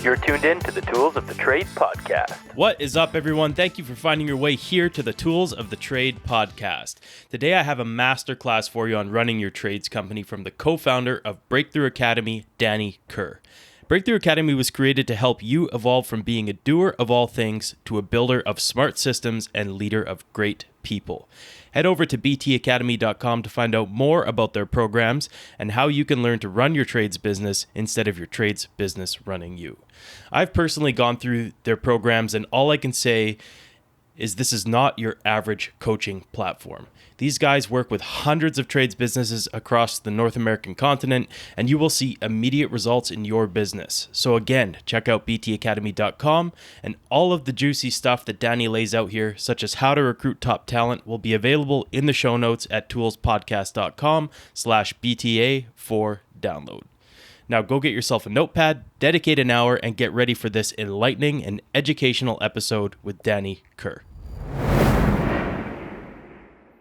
You're tuned in to the Tools of the Trade podcast. What is up, everyone? Thank you for finding your way here to the Tools of the Trade podcast. Today, I have a masterclass for you on running your trades company from the co-founder of Breakthrough Academy, Danny Kerr. Breakthrough Academy was created to help you evolve from being a doer of all things to a builder of smart systems and leader of great people. Head over to btacademy.com to find out more about their programs and how you can learn to run your trades business instead of your trades business running you. I've personally gone through their programs, and all I can say is this is not your average coaching platform. These guys work with hundreds of trades businesses across the North American continent, and you will see immediate results in your business. So again, check out btacademy.com, and all of the juicy stuff that Danny lays out here, such as how to recruit top talent, will be available in the show notes at toolspodcast.com/BTA for download. Now go get yourself a notepad, dedicate an hour, and get ready for this enlightening and educational episode with Danny Kerr.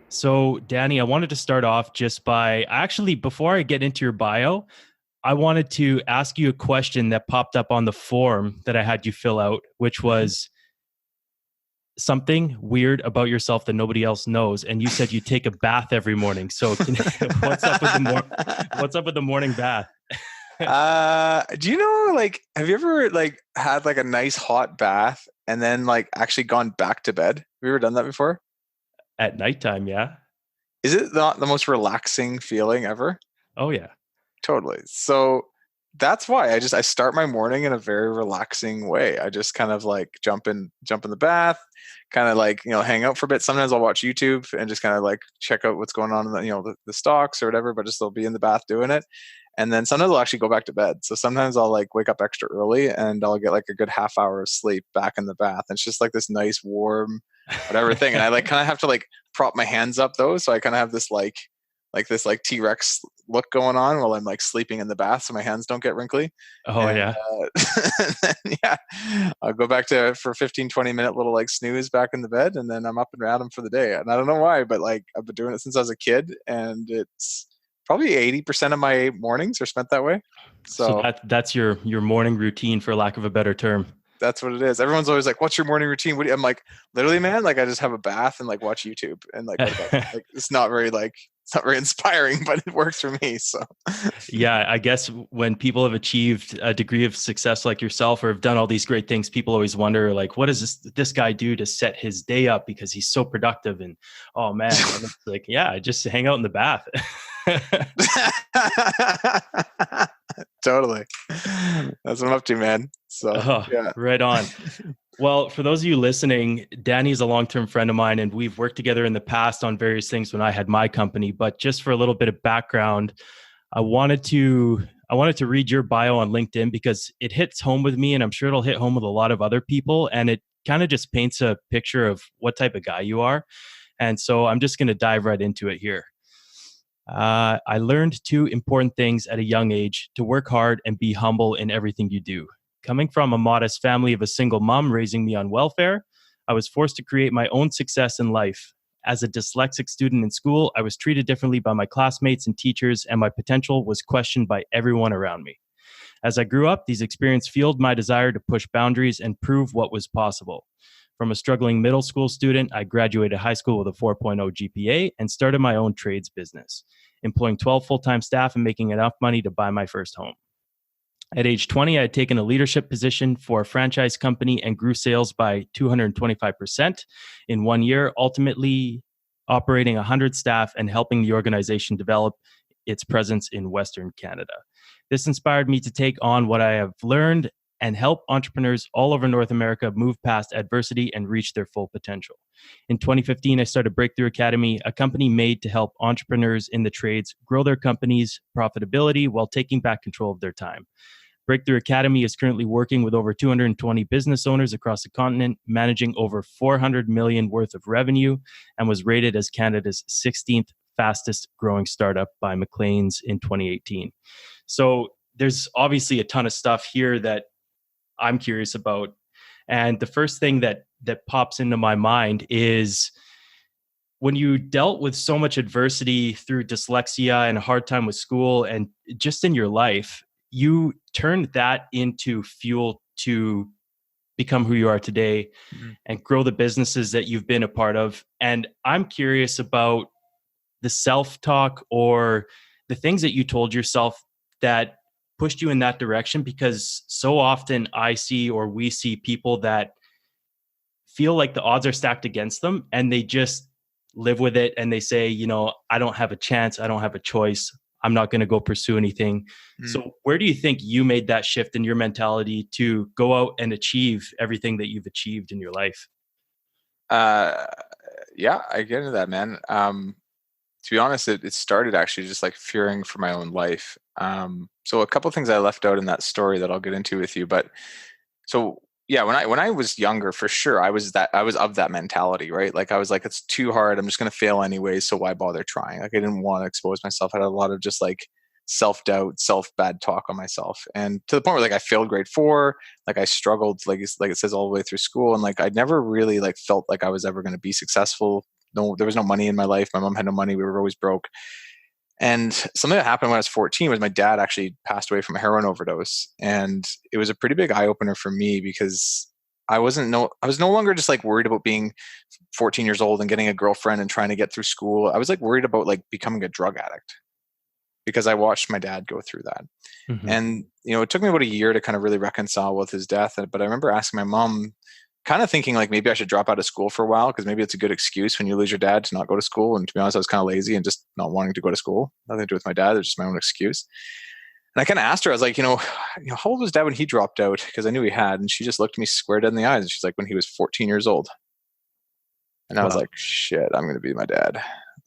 So, Danny, I wanted to start off just by, before I get into your bio, I wanted to ask you a question that popped up on the form that I had you fill out, which was something weird about yourself that nobody else knows. And you said you take a bath every morning. So what's up with the morning bath? Do you know, have you ever had a nice hot bath and then actually gone back to bed? Have you ever done that before? At nighttime, yeah. Is it not the most relaxing feeling ever? Oh yeah. Totally. So that's why I start my morning in a very relaxing way. I just kind of jump in the bath, kind of hang out for a bit. Sometimes I'll watch YouTube and just kind of check out what's going on in the stocks or whatever, but just I'll be in the bath doing it. And then sometimes I'll actually go back to bed. So sometimes I'll wake up extra early and I'll get a good half hour of sleep back in the bath. And it's just this nice warm whatever thing. And I kind of have to prop my hands up though. So I kind of have this this T-Rex look going on while I'm sleeping in the bath so my hands don't get wrinkly. Oh, and, yeah. I'll go back for 15-20 minute little snooze back in the bed, and then I'm up and at 'em for the day. And I don't know why, but I've been doing it since I was a kid, and it's probably 80% of my mornings are spent that way. So that's your morning routine, for lack of a better term. That's what it is. Everyone's always like, "What's your morning routine?" I'm literally, man. I just have a bath and watch YouTube, and it's not very it's not very inspiring, but it works for me. So yeah, I guess when people have achieved a degree of success like yourself, or have done all these great things, people always wonder what does this guy do to set his day up because he's so productive? And oh man, and it's I just hang out in the bath. Totally. That's what I'm up to, man. So yeah. Right on. Well, for those of you listening, Danny is a long-term friend of mine, and we've worked together in the past on various things when I had my company. But just for a little bit of background, I wanted to read your bio on LinkedIn because it hits home with me, and I'm sure it'll hit home with a lot of other people. And it kind of just paints a picture of what type of guy you are. And so I'm just going to dive right into it here. I learned two important things at a young age: to work hard and be humble in everything you do. Coming from a modest family of a single mom raising me on welfare, I was forced to create my own success in life. As a dyslexic student in school, I was treated differently by my classmates and teachers, and my potential was questioned by everyone around me. As I grew up, these experiences fueled my desire to push boundaries and prove what was possible. From a struggling middle school student, I graduated high school with a 4.0 GPA and started my own trades business, employing 12 full-time staff and making enough money to buy my first home. At age 20, I had taken a leadership position for a franchise company and grew sales by 225% in 1 year, ultimately operating 100 staff and helping the organization develop its presence in Western Canada. This inspired me to take on what I have learned and help entrepreneurs all over North America move past adversity and reach their full potential. In 2015, I started Breakthrough Academy, a company made to help entrepreneurs in the trades grow their company's profitability while taking back control of their time. Breakthrough Academy is currently working with over 220 business owners across the continent, managing over $400 million worth of revenue, and was rated as Canada's 16th fastest growing startup by Maclean's in 2018. So there's obviously a ton of stuff here that I'm curious about. And the first thing that pops into my mind is when you dealt with so much adversity through dyslexia and a hard time with school and just in your life, you turned that into fuel to become who you are today and grow the businesses that you've been a part of. And I'm curious about the self-talk or the things that you told yourself that pushed you in that direction, because so often I see, or we see, people that feel like the odds are stacked against them and they just live with it and they say, you know, I don't have a chance, I don't have a choice, I'm not going to go pursue anything. So where do you think you made that shift in your mentality to go out and achieve everything that you've achieved in your life? Yeah, I get into that, man. To be honest, it started actually just like fearing for my own life. So a couple of things I left out in that story that I'll get into with you, but so yeah, when I was younger, for sure, I was of that mentality, right? Like I was like, it's too hard, I'm just going to fail anyway, so why bother trying? Like I didn't want to expose myself. I had a lot of just like self-doubt, bad talk on myself, and to the point where like I failed grade 4, like I struggled, like it says, all the way through school, and like I never really like felt like I was ever going to be successful. No, there was no money in my life. My mom had no money. We were always broke. And something that happened when I was 14 was my dad actually passed away from a heroin overdose. And it was a pretty big eye opener for me, because I was no longer just like worried about being 14 years old and getting a girlfriend and trying to get through school. I was like worried about like becoming a drug addict, because I watched my dad go through that. And, you know, it took me about a year to kind of really reconcile with his death. But I remember asking my mom, kind of thinking like maybe I should drop out of school for a while, because maybe it's a good excuse when you lose your dad to not go to school. And to be honest, I was kind of lazy and just not wanting to go to school. Nothing to do with my dad. It's just my own excuse. And I kind of asked her, I was like, how old was dad when he dropped out? Because I knew he had. And she just looked me square dead in the eyes. And she's like, when he was 14 years old. And I was like, shit, I'm going to be my dad.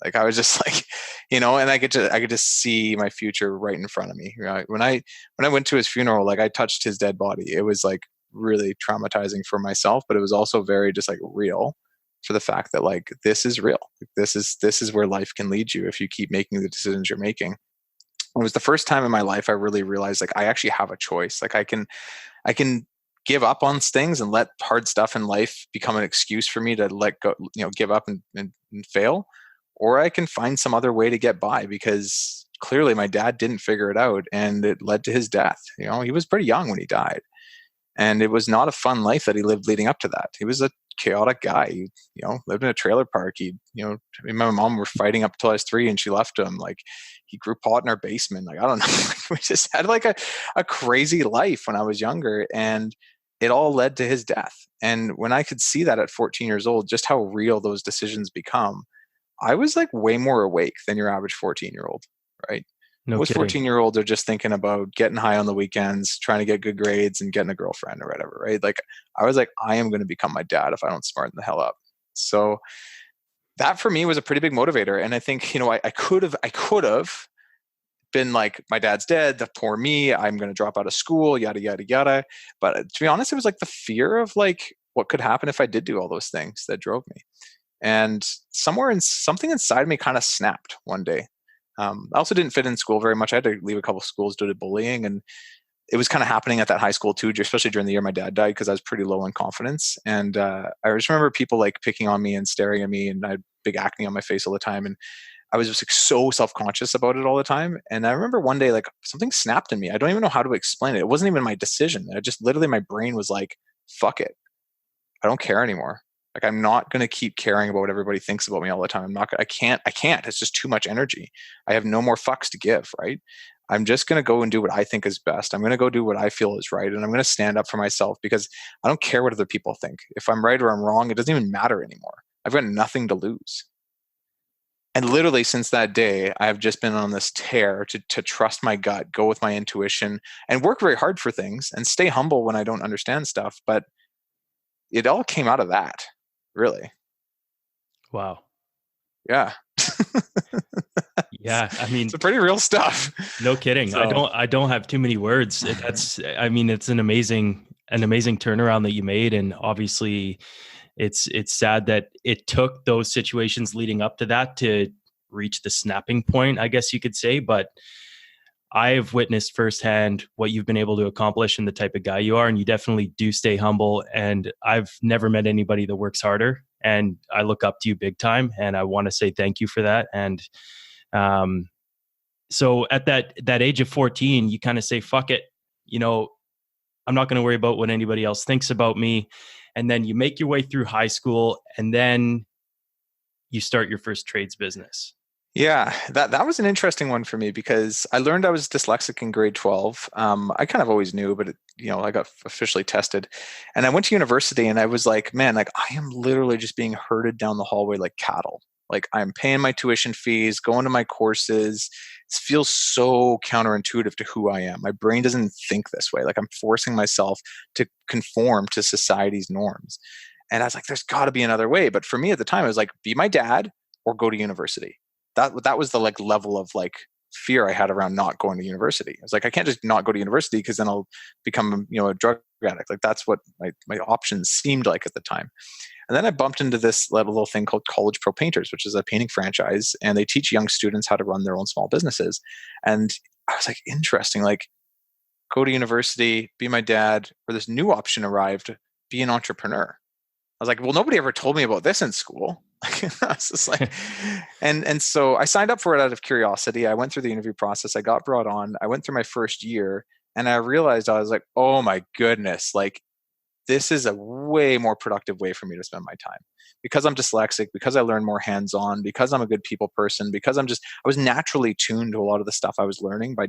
Like I was just like, and I could just see my future right in front of me. When I went to his funeral, like I touched his dead body. It was like really traumatizing for myself, but it was also very just like real, for the fact that like this is real. This is where life can lead you if you keep making the decisions you're making. It was the first time in my life I really realized like I actually have a choice. Like I can give up on things and let hard stuff in life become an excuse for me to let go, give up and fail, or I can find some other way to get by, because clearly my dad didn't figure it out and it led to his death. He was pretty young when he died. And it was not a fun life that he lived leading up to that. He was a chaotic guy. He, lived in a trailer park. Me and my mom were fighting up till I was 3 and she left him. Like he grew pot in our basement. Like, I don't know. We just had like a crazy life when I was younger, and it all led to his death. And when I could see that at 14 years old, just how real those decisions become, I was like way more awake than your average 14-year-old, right? No Most kidding. 14-year-olds are just thinking about getting high on the weekends, trying to get good grades and getting a girlfriend or whatever, right? Like I was like, I am going to become my dad if I don't smarten the hell up. So that for me was a pretty big motivator. And I think, I could have been like, my dad's dead, the poor me, I'm going to drop out of school, yada, yada, yada. But to be honest, it was like the fear of like what could happen if I did do all those things that drove me. And something inside me kind of snapped one day. I also didn't fit in school very much. I had to leave a couple of schools due to bullying, and it was kind of happening at that high school too, especially during the year my dad died, because I was pretty low in confidence. And I just remember people like picking on me and staring at me, and I had big acne on my face all the time, and I was just like so self-conscious about it all the time. And I remember one day like something snapped in me. I don't even know how to explain it. It wasn't even my decision. I just literally, my brain was like, fuck it, I don't care anymore. Like, I'm not going to keep caring about what everybody thinks about me all the time. I can't. It's just too much energy. I have no more fucks to give, right? I'm just going to go and do what I think is best. I'm going to go do what I feel is right. And I'm going to stand up for myself, because I don't care what other people think. If I'm right or I'm wrong, it doesn't even matter anymore. I've got nothing to lose. And literally since that day, I have just been on this tear to trust my gut, go with my intuition, and work very hard for things and stay humble when I don't understand stuff. But it all came out of that. Really? Wow. Yeah. Yeah. I mean, it's pretty real stuff. No kidding. So, I don't have too many words. It's an amazing turnaround that you made. And obviously it's sad that it took those situations leading up to that to reach the snapping point, I guess you could say. But I've witnessed firsthand what you've been able to accomplish and the type of guy you are. And you definitely do stay humble. And I've never met anybody that works harder. And I look up to you big time. And I want to say thank you for that. And so at that age of 14, you kind of say, fuck it. I'm not going to worry about what anybody else thinks about me. And then you make your way through high school, and then you start your first trades business. Yeah, that was an interesting one for me because I learned I was dyslexic in grade 12. I kind of always knew, but I got officially tested, and I went to university, and I was like, man, like I am literally just being herded down the hallway like cattle. Like I'm paying my tuition fees, going to my courses. It feels so counterintuitive to who I am. My brain doesn't think this way. Like I'm forcing myself to conform to society's norms. And I was like, there's got to be another way. But for me at the time, I was like, be my dad or go to university. That was the like level of like fear I had around not going to university. I was like, I can't just not go to university because then I'll become a drug addict. Like that's what my options seemed like at the time. And then I bumped into this little thing called College Pro Painters, which is a painting franchise, and they teach young students how to run their own small businesses. And I was like, interesting, like go to university, be my dad, or this new option arrived, be an entrepreneur. I was like, well, nobody ever told me about this in school. I was just like, and so I signed up for it out of curiosity. I went through the interview process. I got brought on. I went through my first year, and I realized I was like, oh my goodness, like this is a way more productive way for me to spend my time because I'm dyslexic, because I learn more hands-on, because I'm a good people person, because I was naturally tuned to a lot of the stuff I was learning by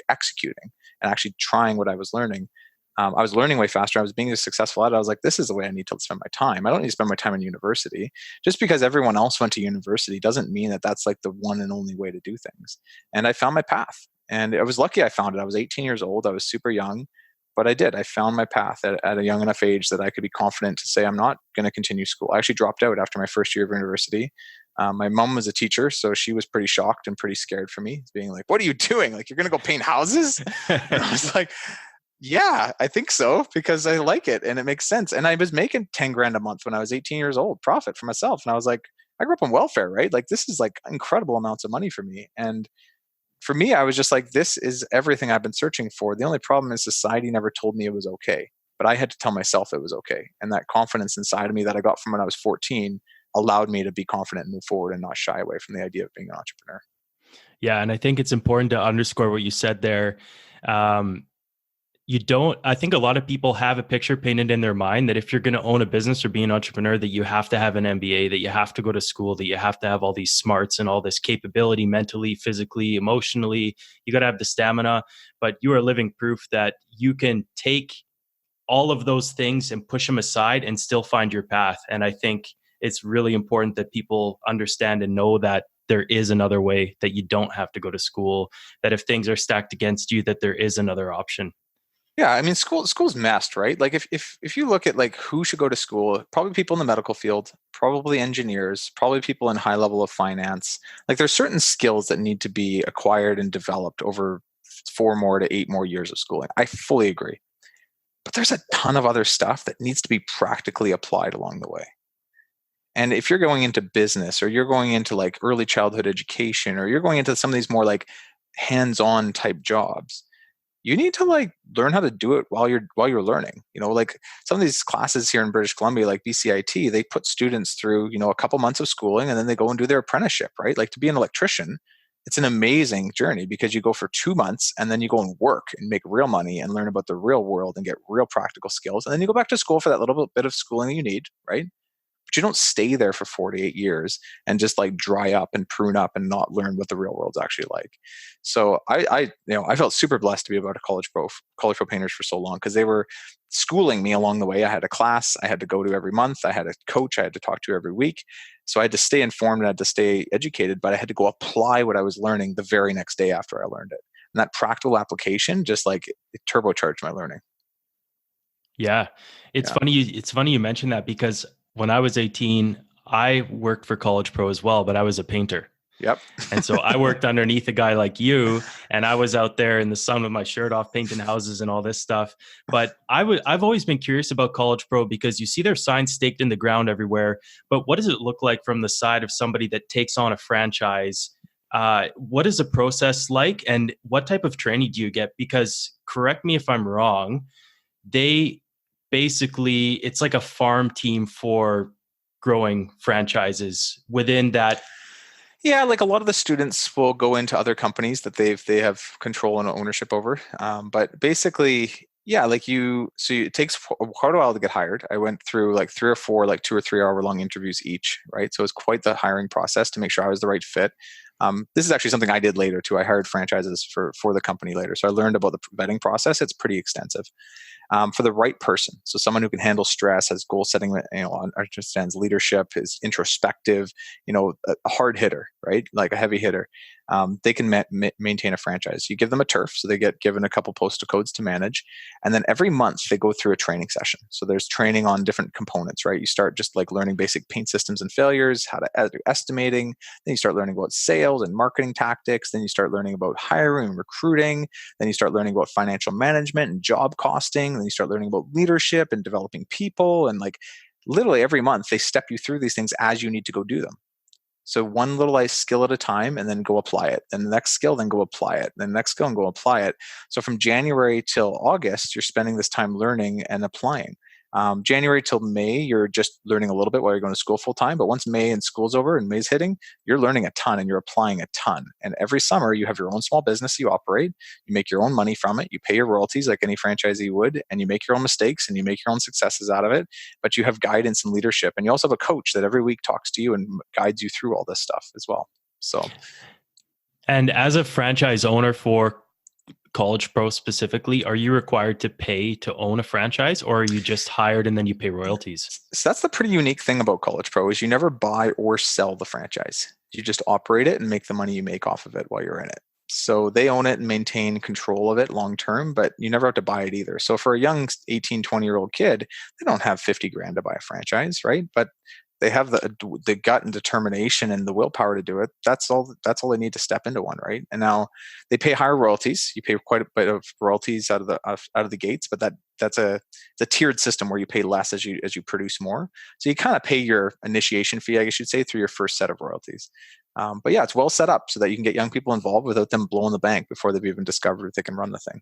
executing and actually trying what I was learning. I was learning way faster. I was being successful at it. I was like, this is the way I need to spend my time. I don't need to spend my time in university. Just because everyone else went to university doesn't mean that that's like the one and only way to do things. And I found my path. And I was lucky I found it. I was 18 years old. I was super young, but I did. I found my path at a young enough age that I could be confident to say, I'm not going to continue school. I actually dropped out after my first year of university. My mom was a teacher, so she was pretty shocked and pretty scared for me, being like, what are you doing? Like, you're going to go paint houses? And I was like, yeah, I think so because I like it and it makes sense. And I was making 10 grand a month when I was 18 years old, profit for myself. And I was like, I grew up on welfare, right? Like this is like incredible amounts of money for me. And for me, I was just like, this is everything I've been searching for. The only problem is society never told me it was okay, but I had to tell myself it was okay. And that confidence inside of me that I got from when I was 14 allowed me to be confident and move forward and not shy away from the idea of being an entrepreneur. Yeah. And I think it's important to underscore what you said there. I think a lot of people have a picture painted in their mind that if you're going to own a business or be an entrepreneur, that you have to have an MBA, that you have to go to school, that you have to have all these smarts and all this capability mentally, physically, emotionally. You got to have the stamina, but you are living proof that you can take all of those things and push them aside and still find your path. And I think it's really important that people understand and know that there is another way, that you don't have to go to school, that if things are stacked against you, that there is another option. Yeah, I mean, school's messed, right? Like if you look at like who should go to school, probably people in the medical field, probably engineers, probably people in high level of finance. Like there's certain skills that need to be acquired and developed over 4 more to 8 more years of schooling. I fully agree. But there's a ton of other stuff that needs to be practically applied along the way. And if you're going into business or you're going into like early childhood education or you're going into some of these more like hands-on type jobs, you need to like learn how to do it while you're learning. Like some of these classes here in British Columbia, like BCIT, they put students through, a couple months of schooling and then they go and do their apprenticeship, right? Like to be an electrician, it's an amazing journey because you go for 2 months and then you go and work and make real money and learn about the real world and get real practical skills. And then you go back to school for that little bit of schooling that you need, right? But you don't stay there for 48 years and just like dry up and prune up and not learn what the real world's actually like. So I felt super blessed to be about a college pro painters for so long because they were schooling me along the way. I had a class I had to go to every month. I had a coach I had to talk to every week. So I had to stay informed and I had to stay educated, but I had to go apply what I was learning the very next day after I learned it. And that practical application just like it turbocharged my learning. Yeah. It's funny you mentioned that because when I was 18, I worked for College Pro as well, but I was a painter. Yep. And so I worked underneath a guy like you, and I was out there in the sun with my shirt off, painting houses and all this stuff. But I've always been curious about College Pro because you see their signs staked in the ground everywhere. But what does it look like from the side of somebody that takes on a franchise? What is the process like, and what type of training do you get? Because correct me if I'm wrong, basically it's like a farm team for growing franchises within that. Yeah, like a lot of the students will go into other companies that they have control and ownership over. But basically, Yeah, it takes quite a while to get hired. I went through like 3 or 4, like 2 or 3 hour long interviews each, right? So it's quite the hiring process to make sure I was the right fit. This is actually something I did later too. I hired franchises for the company later. So I learned about the vetting process. It's pretty extensive. For the right person. So someone who can handle stress, has goal setting, understands leadership, is introspective, a hard hitter, right? Like a heavy hitter. They can maintain a franchise. You give them a turf, so they get given a couple postal codes to manage. And then every month they go through a training session. So there's training on different components, right? You start just like learning basic paint systems and failures, how to do estimating. Then you start learning about sales and marketing tactics. Then you start learning about hiring and recruiting. Then you start learning about financial management and job costing. Then you start learning about leadership and developing people. And like literally every month they step you through these things as you need to go do them. So one little skill at a time, and then go apply it. And the next skill, then go apply it. Then the next skill, and go apply it. So from January till August, you're spending this time learning and applying. January till May, you're just learning a little bit while you're going to school full time. But once May and school's over and May's hitting, you're learning a ton and you're applying a ton. And every summer, you have your own small business you operate. You make your own money from it. You pay your royalties like any franchisee would, and you make your own mistakes and you make your own successes out of it. But you have guidance and leadership. And you also have a coach that every week talks to you and guides you through all this stuff as well. So, And as a franchise owner for College Pro specifically, are you required to pay to own a franchise, or are you just hired and then you pay royalties? So that's the pretty unique thing about College Pro is you never buy or sell the franchise. You just operate it and make the money you make off of it while you're in it. So they own it and maintain control of it long term, but you never have to buy it either. So for a young 18, 20-year-old kid, they don't have 50 grand to buy a franchise, right? But they have the gut and determination and the willpower to do it. That's all they need to step into one, right? And now they pay higher royalties. You pay quite a bit of royalties out of the gates, but that's a tiered system where you pay less as you produce more. So you kind of pay your initiation fee, I guess you'd say, through your first set of royalties. But yeah, it's well set up so that you can get young people involved without them blowing the bank before they've even discovered if they can run the thing.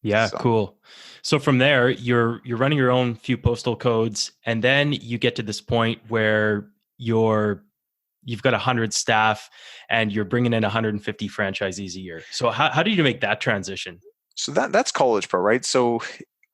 Yeah, cool. So from there, you're running your own few postal codes, and then you get to this point where you've got 100 staff and you're bringing in 150 franchisees a year. So how do you make that transition? So that's College Pro, right? So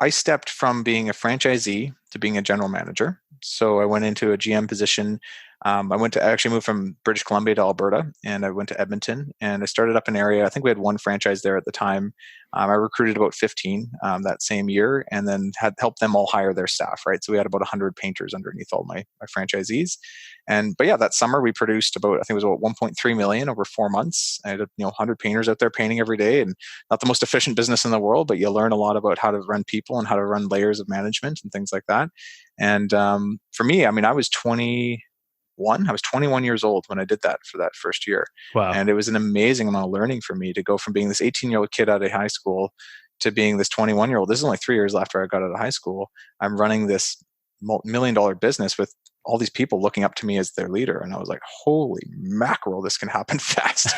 I stepped from being a franchisee to being a general manager. So I went into a GM position. I actually moved from British Columbia to Alberta, and I went to Edmonton, and I started up an area. I think we had one franchise there at the time. I recruited about 15 that same year, and then had helped them all hire their staff, right? So we had about 100 painters underneath all my franchisees. But yeah, that summer we produced I think it was about 1.3 million over 4 months. I had 100 painters out there painting every day, and not the most efficient business in the world, but you learn a lot about how to run people and how to run layers of management and things like that. And for me, I mean, I was 21 years old when I did that for that first year. Wow. And it was an amazing amount of learning for me to go from being this 18-year-old kid out of high school to being this 21-year-old. This is only 3 years after I got out of high school. I'm running this $1-million business with all these people looking up to me as their leader. And I was like, holy mackerel, this can happen fast.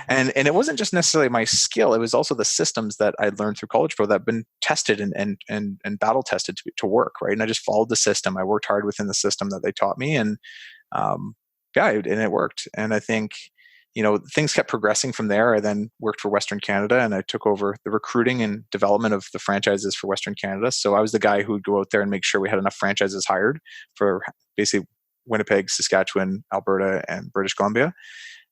and it wasn't just necessarily my skill. It was also the systems that I'd learned through College Pro that have been tested and battle tested to work, right? And I just followed the system. I worked hard within the system that they taught me. And and it worked. And I think, things kept progressing from there. I then worked for Western Canada, and I took over the recruiting and development of the franchises for Western Canada. So I was the guy who would go out there and make sure we had enough franchises hired for basically Winnipeg, Saskatchewan, Alberta, and British Columbia.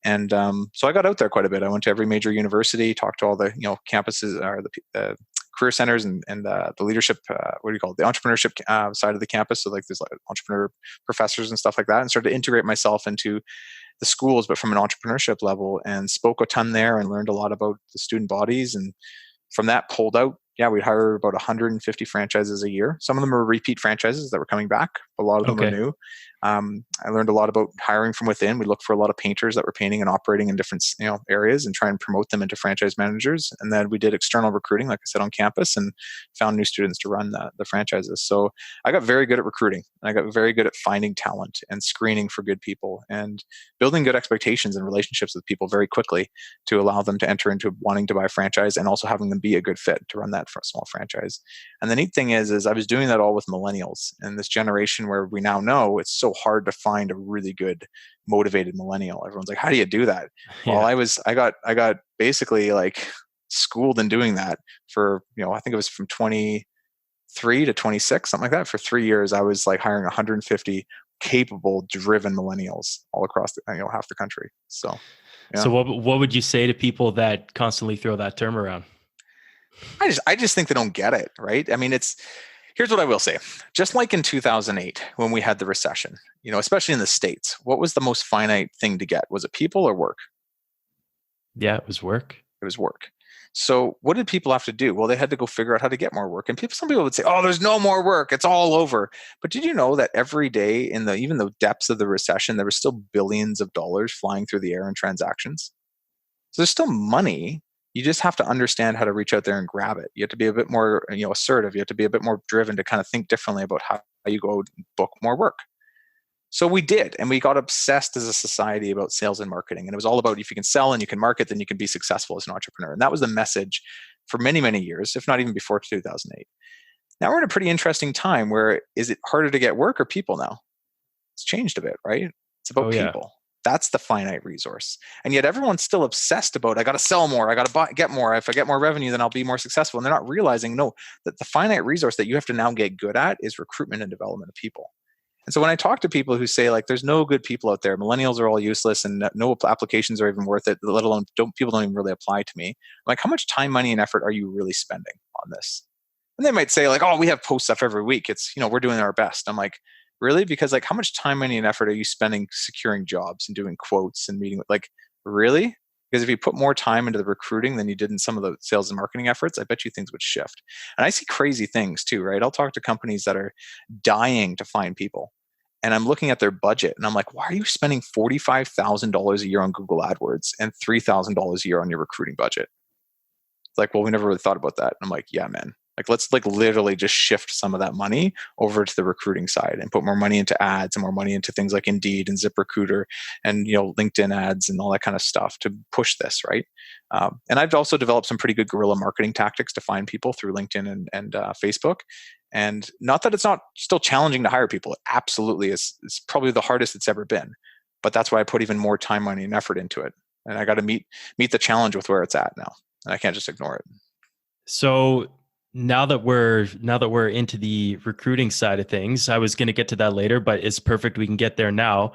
And so I got out there quite a bit. I went to every major university, talked to all the campuses or the career centers and the leadership, the entrepreneurship side of the campus. So like there's like entrepreneur professors and stuff like that, and started to integrate myself into the schools, but from an entrepreneurship level, and spoke a ton there and learned a lot about the student bodies. And from that pulled out, we'd hire about 150 franchises a year. Some of them were repeat franchises that were coming back. A lot of them were new. I learned a lot about hiring from within. We looked for a lot of painters that were painting and operating in different areas and try and promote them into franchise managers. And then we did external recruiting, like I said, on campus, and found new students to run the franchises. So I got very good at recruiting. I got very good at finding talent and screening for good people and building good expectations and relationships with people very quickly to allow them to enter into wanting to buy a franchise, and also having them be a good fit to run that for a small franchise. And the neat thing is I was doing that all with millennials, and this generation where we now know it's so hard to find a really good motivated millennial. Everyone's like, how do you do that? Yeah. Well, I got basically like schooled in doing that for, I think it was from 20 23 to 26, something like that. For 3 years, I was like hiring 150 capable, driven millennials all across the, half the country. So, yeah. So what would you say to people that constantly throw that term around? I just think they don't get it, right? I mean, here's what I will say. Just like in 2008, when we had the recession, especially in the States, what was the most finite thing to get? Was it people or work? Yeah, it was work. It was work. So what did people have to do? Well, they had to go figure out how to get more work. And some people would say, oh, there's no more work. It's all over. But did you know that every day in even the depths of the recession, there were still billions of dollars flying through the air in transactions? So there's still money. You just have to understand how to reach out there and grab it. You have to be a bit more, assertive. You have to be a bit more driven to kind of think differently about how you go and book more work. So we did, and we got obsessed as a society about sales and marketing. And it was all about if you can sell and you can market, then you can be successful as an entrepreneur. And that was the message for many, many years, if not even before 2008. Now we're in a pretty interesting time where is it harder to get work or people now? It's changed a bit, right? It's about people. That's the finite resource. And yet everyone's still obsessed about, I got to sell more. I got to get more. If I get more revenue, then I'll be more successful. And they're not realizing, no, that the finite resource that you have to now get good at is recruitment and development of people. And so when I talk to people who say like, there's no good people out there, millennials are all useless and no applications are even worth it, let alone people don't even really apply to me. I'm like, how much time, money, and effort are you really spending on this? And they might say like, oh, we have post stuff every week. It's, we're doing our best. I'm like, really? Because like, how much time, money, and effort are you spending securing jobs and doing quotes and meeting with, like, really? Because if you put more time into the recruiting than you did in some of the sales and marketing efforts, I bet you things would shift. And I see crazy things too, right? I'll talk to companies that are dying to find people. And I'm looking at their budget and I'm like, why are you spending $45,000 a year on Google AdWords and $3,000 a year on your recruiting budget? It's like, well, we never really thought about that. And I'm like, yeah, man. Like, let's like literally just shift some of that money over to the recruiting side and put more money into ads and more money into things like Indeed and ZipRecruiter and, LinkedIn ads and all that kind of stuff to push this, right? And I've also developed some pretty good guerrilla marketing tactics to find people through LinkedIn and Facebook. And not that it's not still challenging to hire people. It absolutely is. It's probably the hardest it's ever been. But that's why I put even more time, money, and effort into it. And I got to meet the challenge with where it's at now. And I can't just ignore it. So now that we're into the recruiting side of things, I was going to get to that later, but it's perfect. We can get there now.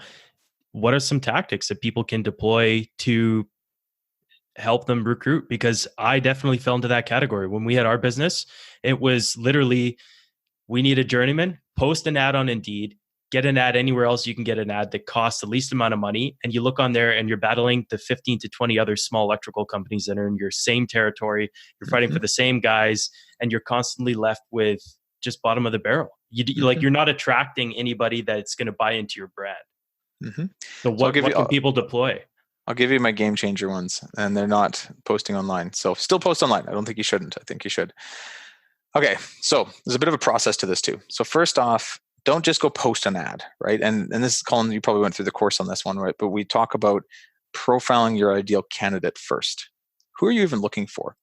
What are some tactics that people can deploy to help them recruit? Because I definitely fell into that category. When we had our business, it was literally, we need a journeyman, post an ad on Indeed, get an ad anywhere else you can get an ad that costs the least amount of money. And you look on there and you're battling the 15 to 20 other small electrical companies that are in your same territory. You're fighting for the same guys and you're constantly left with just bottom of the barrel. You're not attracting anybody that's going to buy into your brand. So what can people deploy? I'll give you my game changer ones, and they're not posting online. So still post online. I don't think you shouldn't. I think you should. Okay. So there's a bit of a process to this too. So first off, don't just go post an ad, right? And this is, Colin, you probably went through the course on this one, right? But we talk about profiling your ideal candidate first. Who are you even looking for?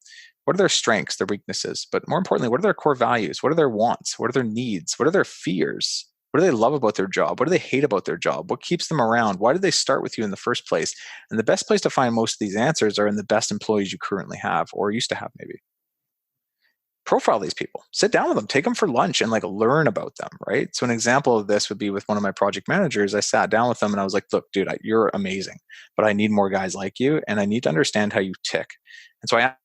What are their strengths, their weaknesses? But more importantly, what are their core values? What are their wants? What are their needs? What are their fears? What do they love about their job? What do they hate about their job? What keeps them around? Why did they start with you in the first place? And the best place to find most of these answers are in the best employees you currently have or used to have maybe. Profile these people, sit down with them, take them for lunch and like learn about them, right? So an example of this would be with one of my project managers. I sat down with them and I was like, look, dude, you're amazing, but I need more guys like you and I need to understand how you tick. And so I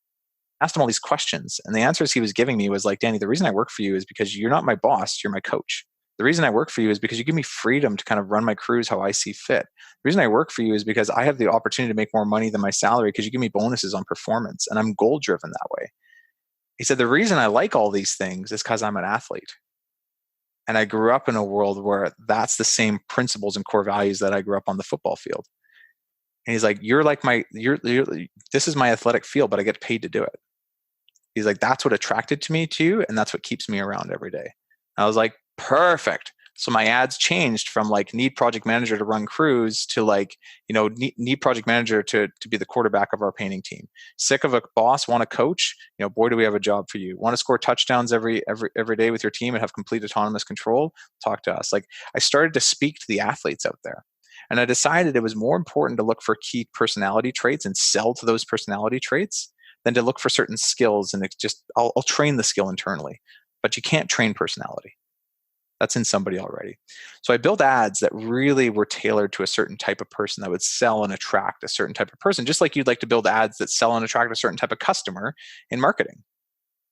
asked him all these questions and the answers he was giving me was like, Danny, the reason I work for you is because you're not my boss, you're my coach. The reason I work for you is because you give me freedom to kind of run my crews how I see fit. The reason I work for you is because I have the opportunity to make more money than my salary because you give me bonuses on performance and I'm goal driven that way. He said, the reason I like all these things is because I'm an athlete. And I grew up in a world where that's the same principles and core values that I grew up on the football field. And he's like, this is my athletic field, but I get paid to do it. He's like, that's what attracted to you. And that's what keeps me around every day. I was like, perfect. So my ads changed from like need project manager to run crews to like, need project manager to be the quarterback of our painting team. Sick of a boss, want a coach? Boy, do we have a job for you. Want to score touchdowns every day with your team and have complete autonomous control? Talk to us. Like I started to speak to the athletes out there. And I decided it was more important to look for key personality traits and sell to those personality traits than to look for certain skills. And it's just, I'll train the skill internally. but you can't train personality. That's in somebody already. So I built ads that really were tailored to a certain type of person that would sell and attract a certain type of person, just like you'd like to build ads that sell and attract a certain type of customer in marketing.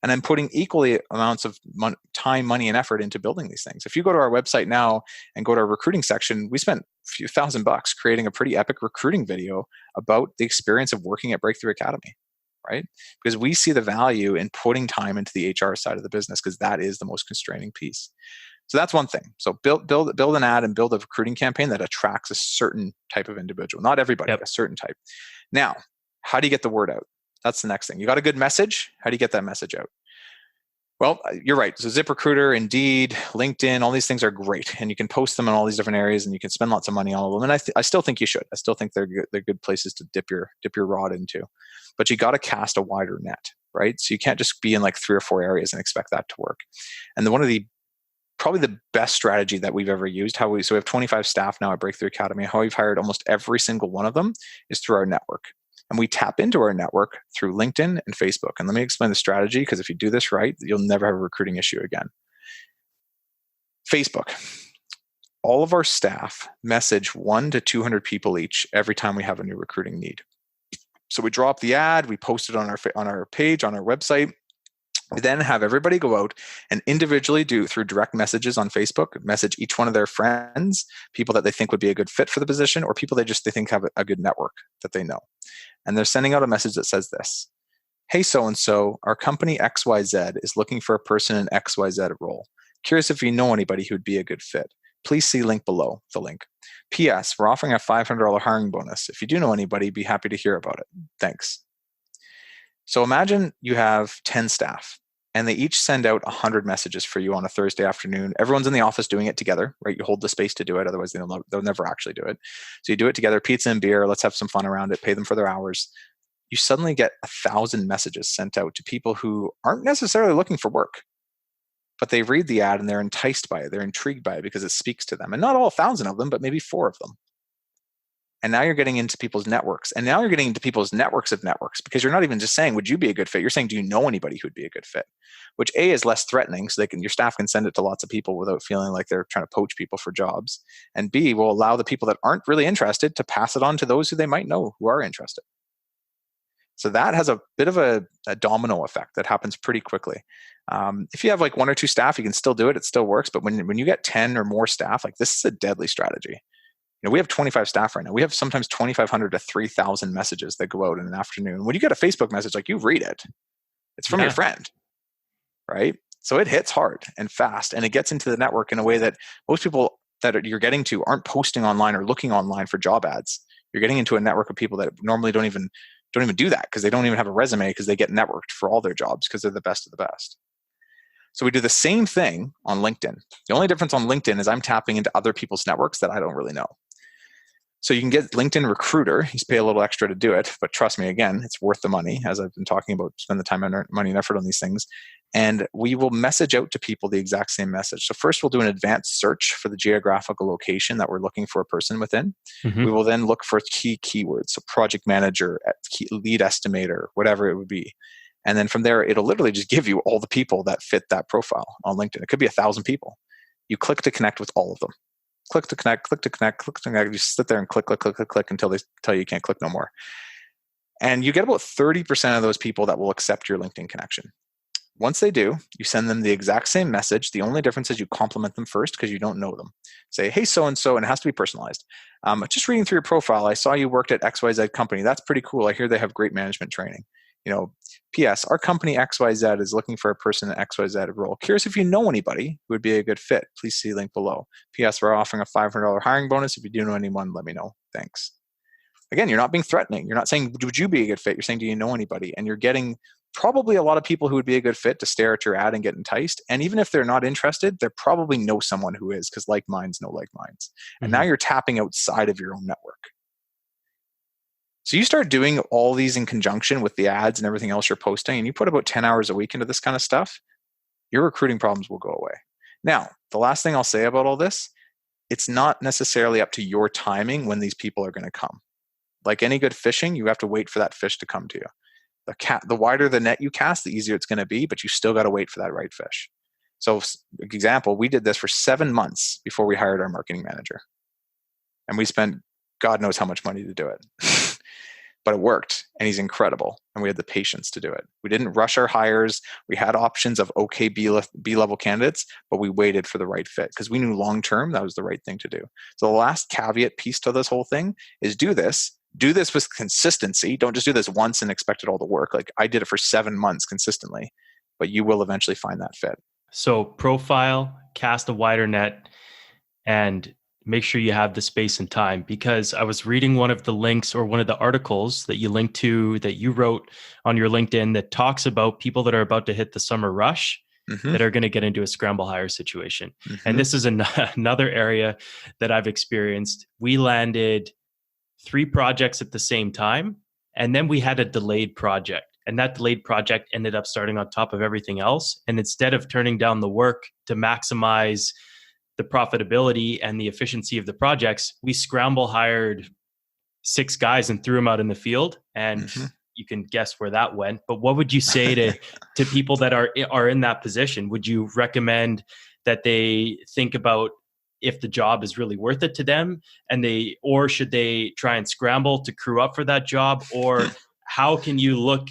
And I'm putting equally amounts of time, money, and effort into building these things. If you go to our website now and go to our recruiting section, we spent a few $1,000 creating a pretty epic recruiting video about the experience of working at Breakthrough Academy, right? Because we see the value in putting time into the HR side of the business, because that is the most constraining piece. So that's one thing. So build an ad and build a recruiting campaign that attracts a certain type of individual, not everybody, a certain type. Now, how do you get the word out? That's the next thing. You got a good message. How do you get that message out? Well, you're right. So ZipRecruiter, Indeed, LinkedIn, all these things are great, and you can post them in all these different areas, and you can spend lots of money on all of them. And I still think you should. I still think they're good places to dip your rod into. But you got to cast a wider net, right? So you can't just be in like 3 or 4 areas and expect that to work. And one of the probably the best strategy that we've ever used. So we have 25 staff now at Breakthrough Academy. How we've hired almost every single one of them is through our network. And we tap into our network through LinkedIn and Facebook. And let me explain the strategy, because if you do this right, you'll never have a recruiting issue again. Facebook. All of our staff message 100 to 200 people each every time we have a new recruiting need. So we drop the ad, we post it on our page, on our website. We then have everybody go out and individually through direct messages on Facebook, message each one of their friends, people that they think would be a good fit for the position, or people they think have a good network that they know. And they're sending out a message that says this: hey, so-and-so, our company XYZ is looking for a person in XYZ role. Curious if you know anybody who would be a good fit. Please see link below, the link. P.S. We're offering a $500 hiring bonus. If you do know anybody, be happy to hear about it. Thanks. So imagine you have 10 staff, and they each send out 100 messages for you on a Thursday afternoon. Everyone's in the office doing it together, right? You hold the space to do it. Otherwise, they'll never actually do it. So you do it together, pizza and beer. Let's have some fun around it. Pay them for their hours. You suddenly get 1,000 messages sent out to people who aren't necessarily looking for work, but they read the ad and they're enticed by it. They're intrigued by it because it speaks to them. And not all 1,000 of them, but maybe 4 of them. And now you're getting into people's networks. And now you're getting into people's networks of networks, because you're not even just saying, would you be a good fit? You're saying, do you know anybody who'd be a good fit? Which A, is less threatening, so your staff can send it to lots of people without feeling like they're trying to poach people for jobs. And B, will allow the people that aren't really interested to pass it on to those who they might know who are interested. So that has a bit of a domino effect that happens pretty quickly. If you have like 1 or 2 staff, you can still do it. It still works. But when you get 10 or more staff, like, this is a deadly strategy. We have 25 staff right now. We have sometimes 2,500 to 3,000 messages that go out in an afternoon. When you get a Facebook message, like, you read it. It's from your friend, right? So it hits hard and fast, and it gets into the network in a way that most people that you're getting to aren't posting online or looking online for job ads. You're getting into a network of people that normally don't even do that, because they don't even have a resume, because they get networked for all their jobs because they're the best of the best. So we do the same thing on LinkedIn. The only difference on LinkedIn is I'm tapping into other people's networks that I don't really know. So you can get LinkedIn Recruiter. You pay a little extra to do it, but trust me, again, it's worth the money, as I've been talking about. Spend the time, money, and effort on these things. And we will message out to people the exact same message. So first, we'll do an advanced search for the geographical location that we're looking for a person within. Mm-hmm. We will then look for key keywords, so project manager, lead estimator, whatever it would be. And then from there, it'll literally just give you all the people that fit that profile on LinkedIn. It could be 1,000 people. You click to connect with all of them. Click to connect, click to connect, click to connect. You sit there and click until they tell you can't click no more. And you get about 30% of those people that will accept your LinkedIn connection. Once they do, you send them the exact same message. The only difference is you compliment them first, because you don't know them. Say, hey, so-and-so, and it has to be personalized. Just reading through your profile, I saw you worked at XYZ company. That's pretty cool. I hear they have great management training. P.S. Our company XYZ is looking for a person in XYZ role. Curious if you know anybody who would be a good fit. Please see link below. P.S. We're offering a $500 hiring bonus. If you do know anyone, let me know. Thanks. Again, you're not being threatening. You're not saying, would you be a good fit? You're saying, do you know anybody? And you're getting probably a lot of people who would be a good fit to stare at your ad and get enticed. And even if they're not interested, they probably know someone who is, because like minds know like minds. And now you're tapping outside of your own network. So you start doing all these in conjunction with the ads and everything else you're posting, and you put about 10 hours a week into this kind of stuff, your recruiting problems will go away. Now, the last thing I'll say about all this, it's not necessarily up to your timing when these people are going to come. Like any good fishing, you have to wait for that fish to come to you. The wider the net you cast, the easier it's going to be, but you still got to wait for that right fish. So example, we did this for 7 months before we hired our marketing manager. And we spent God knows how much money to do it. But it worked, and he's incredible. And we had the patience to do it. We didn't rush our hires. We had options of okay B-level candidates, but we waited for the right fit because we knew long-term that was the right thing to do. So the last caveat piece to this whole thing is do this with consistency. Don't just do this once and expect it all to work. Like I did it for 7 months consistently, but you will eventually find that fit. So profile, cast a wider net, and make sure you have the space and time, because I was reading one of the links or one of the articles that you linked to that you wrote on your LinkedIn that talks about people that are about to hit the summer rush that are going to get into a scramble hire situation. And this is another area that I've experienced. We landed 3 projects at the same time, and then we had a delayed project. And that delayed project ended up starting on top of everything else. And instead of turning down the work to maximize the profitability and the efficiency of the projects, we scramble hired 6 guys and threw them out in the field. And you can guess where that went. But what would you say to people that are in that position? Would you recommend that they think about if the job is really worth it to them, or should they try and scramble to crew up for that job? Or how can you look?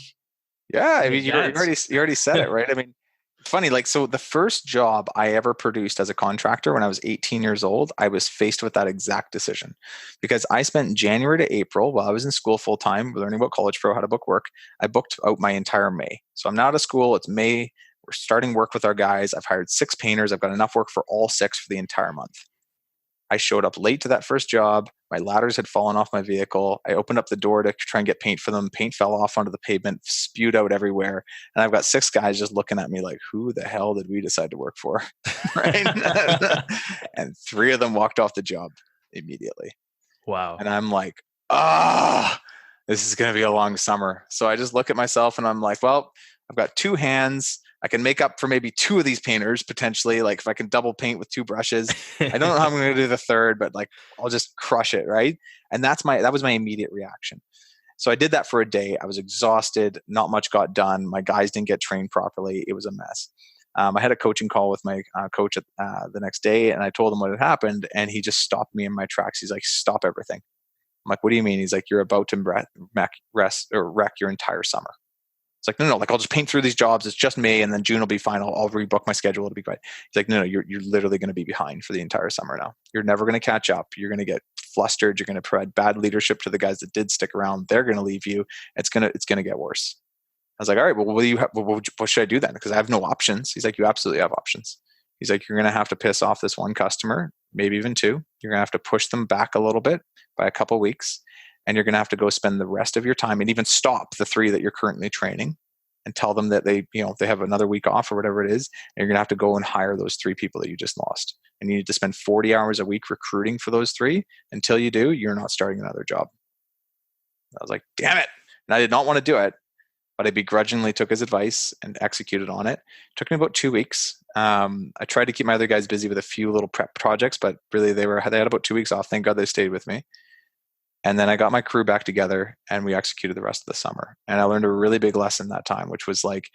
Yeah, I mean, you already said it, right? I mean, funny, like, so the first job I ever produced as a contractor when I was 18 years old, I was faced with that exact decision because I spent January to April while I was in school full time learning about College Pro, how to book work. I booked out my entire May. So I'm now out of school. It's May. We're starting work with our guys. I've hired 6 painters. I've got enough work for all 6 for the entire month. I showed up late to that first job. My ladders had fallen off my vehicle. I opened up the door to try and get paint for them. Paint fell off onto the pavement, spewed out everywhere. And I've got 6 guys just looking at me like, who the hell did we decide to work for? Right? And 3 of them walked off the job immediately. Wow. And I'm like, this is going to be a long summer. So I just look at myself and I'm like, well, I've got 2 hands. I can make up for maybe 2 of these painters potentially. Like if I can double paint with 2 brushes, I don't know how I'm going to do the third, but like I'll just crush it, right? And that was my immediate reaction. So I did that for a day. I was exhausted. Not much got done. My guys didn't get trained properly. It was a mess. I had a coaching call with my coach the next day, and I told him what had happened, and he just stopped me in my tracks. He's like, "Stop everything." I'm like, "What do you mean?" He's like, "You're about to wreck your entire summer." It's like, no, like I'll just paint through these jobs. It's just May, and then June will be fine. I'll rebook my schedule. It'll be great. He's like, no, you're literally going to be behind for the entire summer now. You're never going to catch up. You're going to get flustered. You're going to provide bad leadership to the guys that did stick around. They're going to leave you. It's going to get worse. I was like, all right, well, what should I do then? Because I have no options. He's like, you absolutely have options. He's like, you're going to have to piss off this one customer, maybe even 2. You're going to have to push them back a little bit by a couple of weeks. And you're going to have to go spend the rest of your time and even stop the 3 that you're currently training and tell them that they have another week off or whatever it is. And you're going to have to go and hire those 3 people that you just lost. And you need to spend 40 hours a week recruiting for those 3. Until you do, you're not starting another job. I was like, damn it. And I did not want to do it, but I begrudgingly took his advice and executed on it. It took me about 2 weeks. I tried to keep my other guys busy with a few little prep projects, but really they had about 2 weeks off. Thank God they stayed with me. And then I got my crew back together and we executed the rest of the summer. And I learned a really big lesson that time, which was like,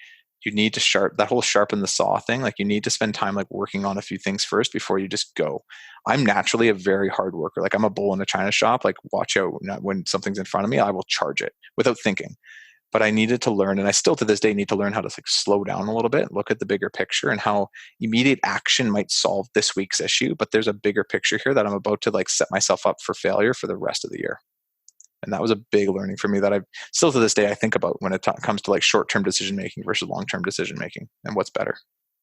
you need to sharpen the saw thing. Like you need to spend time like working on a few things first before you just go. I'm naturally a very hard worker. Like I'm a bull in a china shop. Like watch out when something's in front of me, I will charge it without thinking. But I needed to learn, and I still to this day need to learn how to like slow down a little bit, look at the bigger picture and how immediate action might solve this week's issue. But there's a bigger picture here that I'm about to like set myself up for failure for the rest of the year. And that was a big learning for me that I still to this day, I think about when it comes to like short-term decision-making versus long-term decision-making and what's better.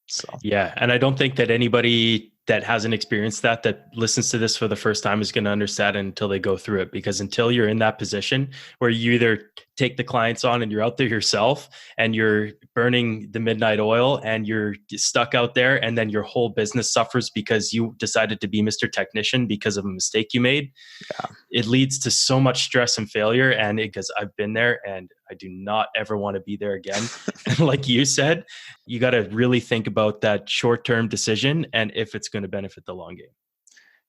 So, yeah. And I don't think that anybody that hasn't experienced that listens to this for the first time is going to understand it until they go through it, because until you're in that position where you either take the clients on and you're out there yourself and you're burning the midnight oil and you're stuck out there, and then your whole business suffers because you decided to be Mr. Technician because of a mistake you made. Yeah. It leads to so much stress and failure. And because I've been there and I do not ever want to be there again. And like you said, you got to really think about that short-term decision and if it's going to benefit the long game.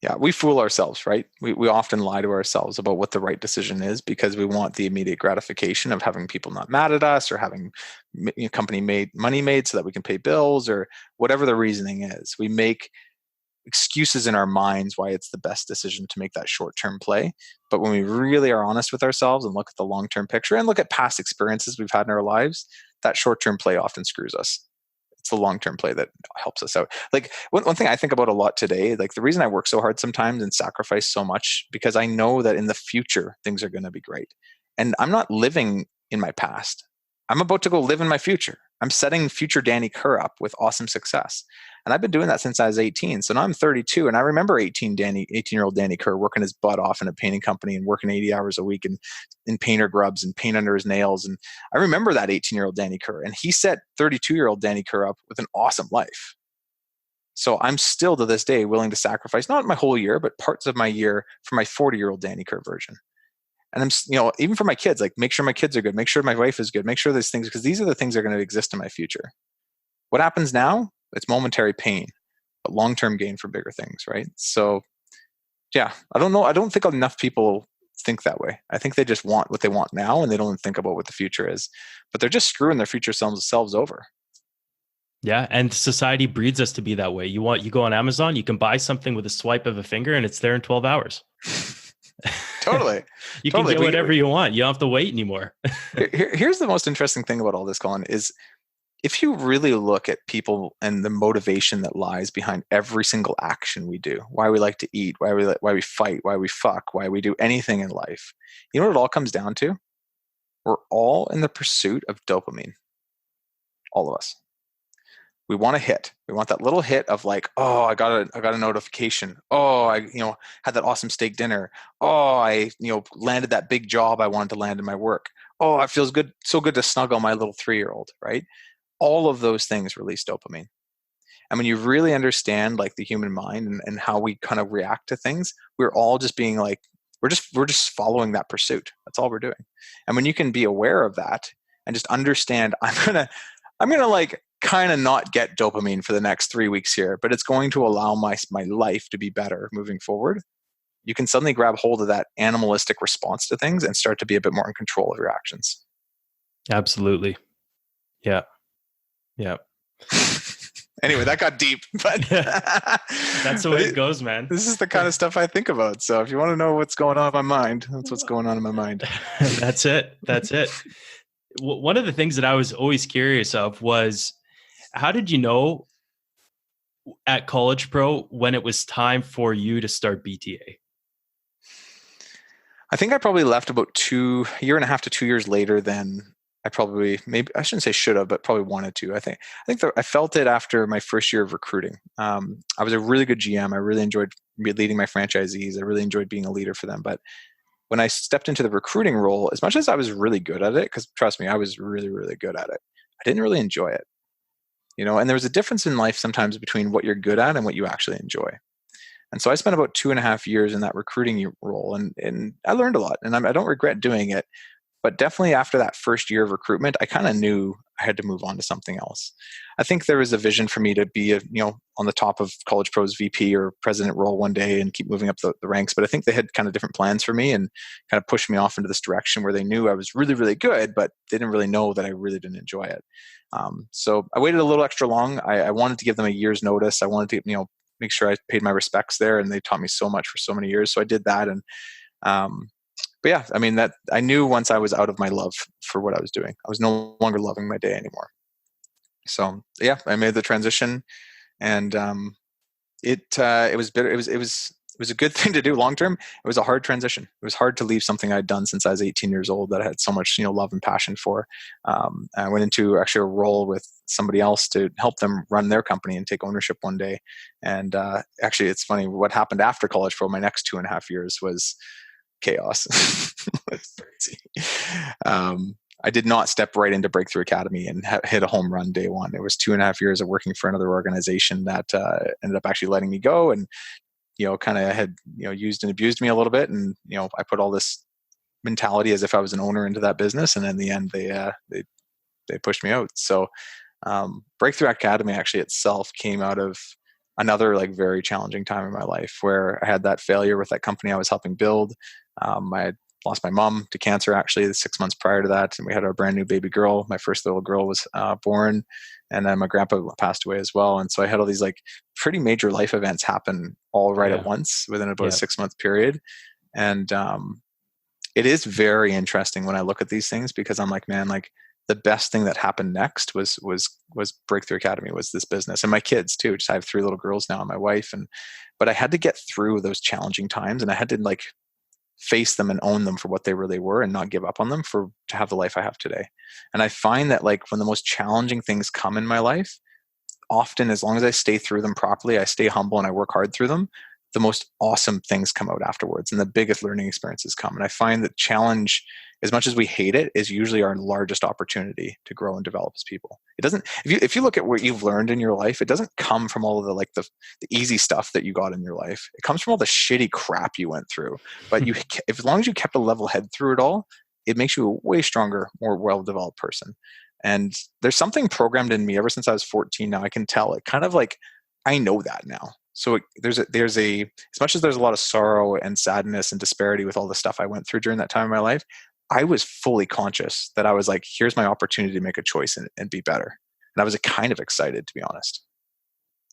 Yeah, we fool ourselves, right? We often lie to ourselves about what the right decision is because we want the immediate gratification of having people not mad at us, or having company made money made so that we can pay bills, or whatever the reasoning is. We make excuses in our minds why it's the best decision to make that short-term play. But when we really are honest with ourselves and look at the long-term picture and look at past experiences we've had in our lives, that short-term play often screws us. It's the long-term play that helps us out. Like one thing I think about a lot today, like the reason I work so hard sometimes and sacrifice so much, because I know that in the future things are going to be great. And I'm not living in my past. I'm about to go live in my future. I'm setting future Danny Kerr up with awesome success. And I've been doing that since I was 18. So now I'm 32. And I remember 18-year-old Danny Kerr working his butt off in a painting company and working 80 hours a week and in painter grubs and paint under his nails. And I remember that 18-year-old Danny Kerr. And he set 32-year-old Danny Kerr up with an awesome life. So I'm still to this day willing to sacrifice, not my whole year, but parts of my year for my 40-year-old Danny Kerr version. And I'm, even for my kids, like make sure my kids are good, make sure my wife is good, make sure these things, because these are the things that are going to exist in my future. What happens now? It's momentary pain, but long-term gain for bigger things, right? So yeah, I don't know. I don't think enough people think that way. I think they just want what they want now and they don't even think about what the future is, but they're just screwing their future selves over. Yeah. And society breeds us to be that way. You go on Amazon, you can buy something with a swipe of a finger and it's there in 12 hours. Totally. You can get whatever you want. You don't have to wait anymore. Here's the most interesting thing about all this, Colin, is if you really look at people and the motivation that lies behind every single action we do, why we like to eat, why we fight, why we fuck, why we do anything in life, you know what it all comes down to? We're all in the pursuit of dopamine. All of us. We want a hit. We want that little hit of like, oh, I got a notification. Oh, I had that awesome steak dinner. Oh, I landed that big job I wanted to land in my work. Oh, it feels good, so good to snuggle my little 3-year-old, right? All of those things release dopamine. And when you really understand like the human mind and how we kind of react to things, we're all just being like, we're just following that pursuit. That's all we're doing. And when you can be aware of that and just understand, I'm gonna like kind of not get dopamine for the next 3 weeks here, but it's going to allow my life to be better moving forward. You can suddenly grab hold of that animalistic response to things and start to be a bit more in control of your actions. Absolutely. Yeah. Yeah. Anyway, that got deep, but that's the way it goes, man. This is the kind of stuff I think about. So if you want to know what's going on in my mind, that's what's going on in my mind. That's it. One of the things that I was always curious of was, how did you know at College Pro when it was time for you to start BTA? I think I probably left about a year and a half to 2 years later than I probably, maybe I shouldn't say should have, but probably wanted to. I think I felt it after my first year of recruiting. I was a really good GM. I really enjoyed leading my franchisees. I really enjoyed being a leader for them. But when I stepped into the recruiting role, as much as I was really good at it, because trust me, I was really, really good at it, I didn't really enjoy it. And there was a difference in life sometimes between what you're good at and what you actually enjoy. And so I spent about 2.5 years in that recruiting role, and I learned a lot, and I don't regret doing it. But definitely after that first year of recruitment, I kind of knew I had to move on to something else. I think there was a vision for me to be on the top of College Pro's VP or president role one day and keep moving up the ranks. But I think they had kind of different plans for me and kind of pushed me off into this direction where they knew I was really, really good, but they didn't really know that I really didn't enjoy it. So I waited a little extra long. I wanted to give them a year's notice. I wanted to, make sure I paid my respects there, and they taught me so much for so many years. So I did that. And, but yeah, I mean, that I knew once I was out of my love for what I was doing, I was no longer loving my day anymore. So yeah, I made the transition, and it was bitter. It was a good thing to do long term. It was a hard transition. It was hard to leave something I'd done since I was 18 years old that I had so much love and passion for. I went into actually a role with somebody else to help them run their company and take ownership one day. And actually, it's funny what happened after College Pro. My next 2.5 years was chaos. It's crazy. I did not step right into Breakthrough Academy and hit a home run day one. It was 2.5 years of working for another organization that ended up actually letting me go, and kind of had used and abused me a little bit. And I put all this mentality as if I was an owner into that business, and in the end, they pushed me out. So Breakthrough Academy actually itself came out of another like very challenging time in my life where I had that failure with that company I was helping build. I had lost my mom to cancer actually 6 months prior to that, and we had our brand new baby girl. My first little girl was born, and then my grandpa passed away as well. And so I had all these like pretty major life events happen all right at once within about a 6 month period. And it is very interesting when I look at these things, because I'm like, man, like the best thing that happened next was Breakthrough Academy, was this business, and my kids too. Just I have 3 little girls now and my wife, but I had to get through those challenging times, and I had to like face them and own them for what they really were and not give up on them to have the life I have today. And I find that like when the most challenging things come in my life, often as long as I stay through them properly, I stay humble and I work hard through them, the most awesome things come out afterwards and the biggest learning experiences come. And I find that challenge, as much as we hate it, is usually our largest opportunity to grow and develop as people. It doesn't, if you look at what you've learned in your life, it doesn't come from all of the like the easy stuff that you got in your life. It comes from all the shitty crap you went through. But as long as you kept a level head through it all, it makes you a way stronger, more well-developed person. And there's something programmed in me ever since I was 14. Now I can tell it kind of like, I know that now. So there's a as much as there's a lot of sorrow and sadness and disparity with all the stuff I went through during that time of my life, I was fully conscious that I was like, here's my opportunity to make a choice and be better. And I was kind of excited, to be honest.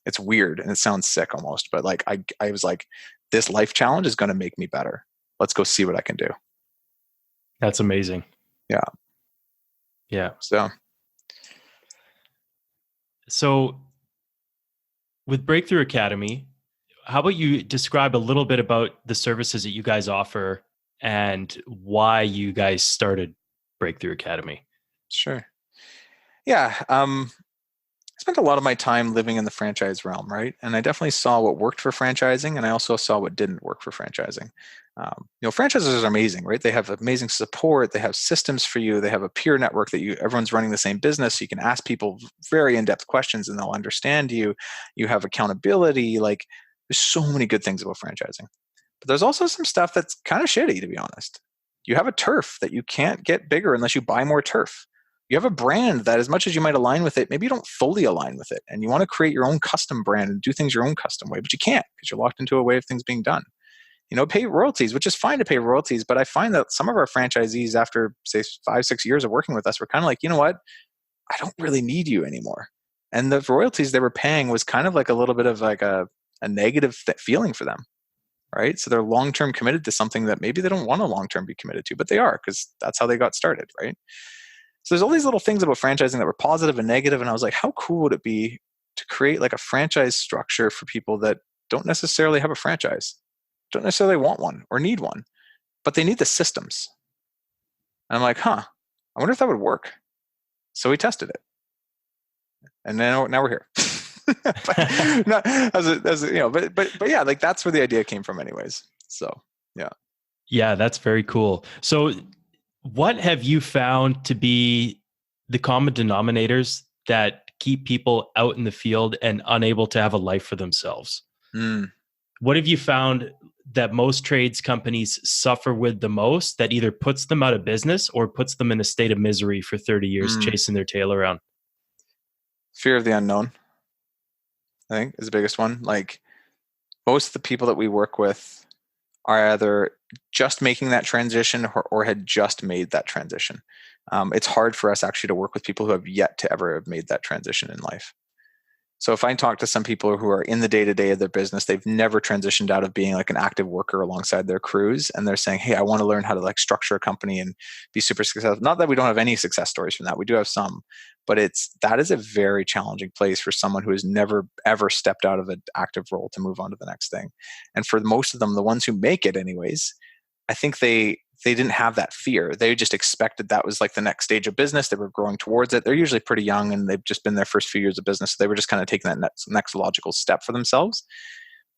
It's weird and it sounds sick almost, but like I was like, this life challenge is going to make me better. Let's go see what I can do. That's amazing. Yeah. Yeah. So with Breakthrough Academy, how about you describe a little bit about the services that you guys offer and why you guys started Breakthrough Academy? Sure. Yeah. I spent a lot of my time living in the franchise realm, right? And I definitely saw what worked for franchising, and I also saw what didn't work for franchising. Franchises are amazing, right? They have amazing support. They have systems for you. They have a peer network that everyone's running the same business. So you can ask people very in-depth questions and they'll understand you. You have accountability. Like there's so many good things about franchising, but there's also some stuff that's kind of shitty, to be honest. You have a turf that you can't get bigger unless you buy more turf. You have a brand that as much as you might align with it, maybe you don't fully align with it. And you want to create your own custom brand and do things your own custom way, but you can't because you're locked into a way of things being done. Pay royalties, which is fine to pay royalties. But I find that some of our franchisees, after say 5-6 years of working with us, were kind of like, you know what? I don't really need you anymore. And the royalties they were paying was kind of like a little bit of like a negative feeling for them. Right. So they're long-term committed to something that maybe they don't want to long-term be committed to, but they are, because that's how they got started. Right. So there's all these little things about franchising that were positive and negative. And I was like, how cool would it be to create like a franchise structure for people that don't necessarily have a franchise, don't necessarily want one or need one, but they need the systems. And I'm like, I wonder if that would work. So we tested it. And now we're here. But yeah, like that's where the idea came from anyways. So, yeah. Yeah, that's very cool. So what have you found to be the common denominators that keep people out in the field and unable to have a life for themselves? What have you found that most trades companies suffer with the most, that either puts them out of business or puts them in a state of misery for 30 years chasing their tail around? Fear of the unknown, I think, is the biggest one. Like most of the people that we work with are either just making that transition or had just made that transition. It's hard for us actually to work with people who have yet to ever have made that transition in life. So if I talk to some people who are in the day-to-day of their business, they've never transitioned out of being like an active worker alongside their crews. And they're saying, hey, I want to learn how to like structure a company and be super successful. Not that we don't have any success stories from that. We do have some, but that is a very challenging place for someone who has never, ever stepped out of an active role to move on to the next thing. And for most of them, the ones who make it anyways, I think they didn't have that fear. They just expected that was like the next stage of business. They were growing towards it. They're usually pretty young and they've just been their first few years of business. So they were just kind of taking that next logical step for themselves.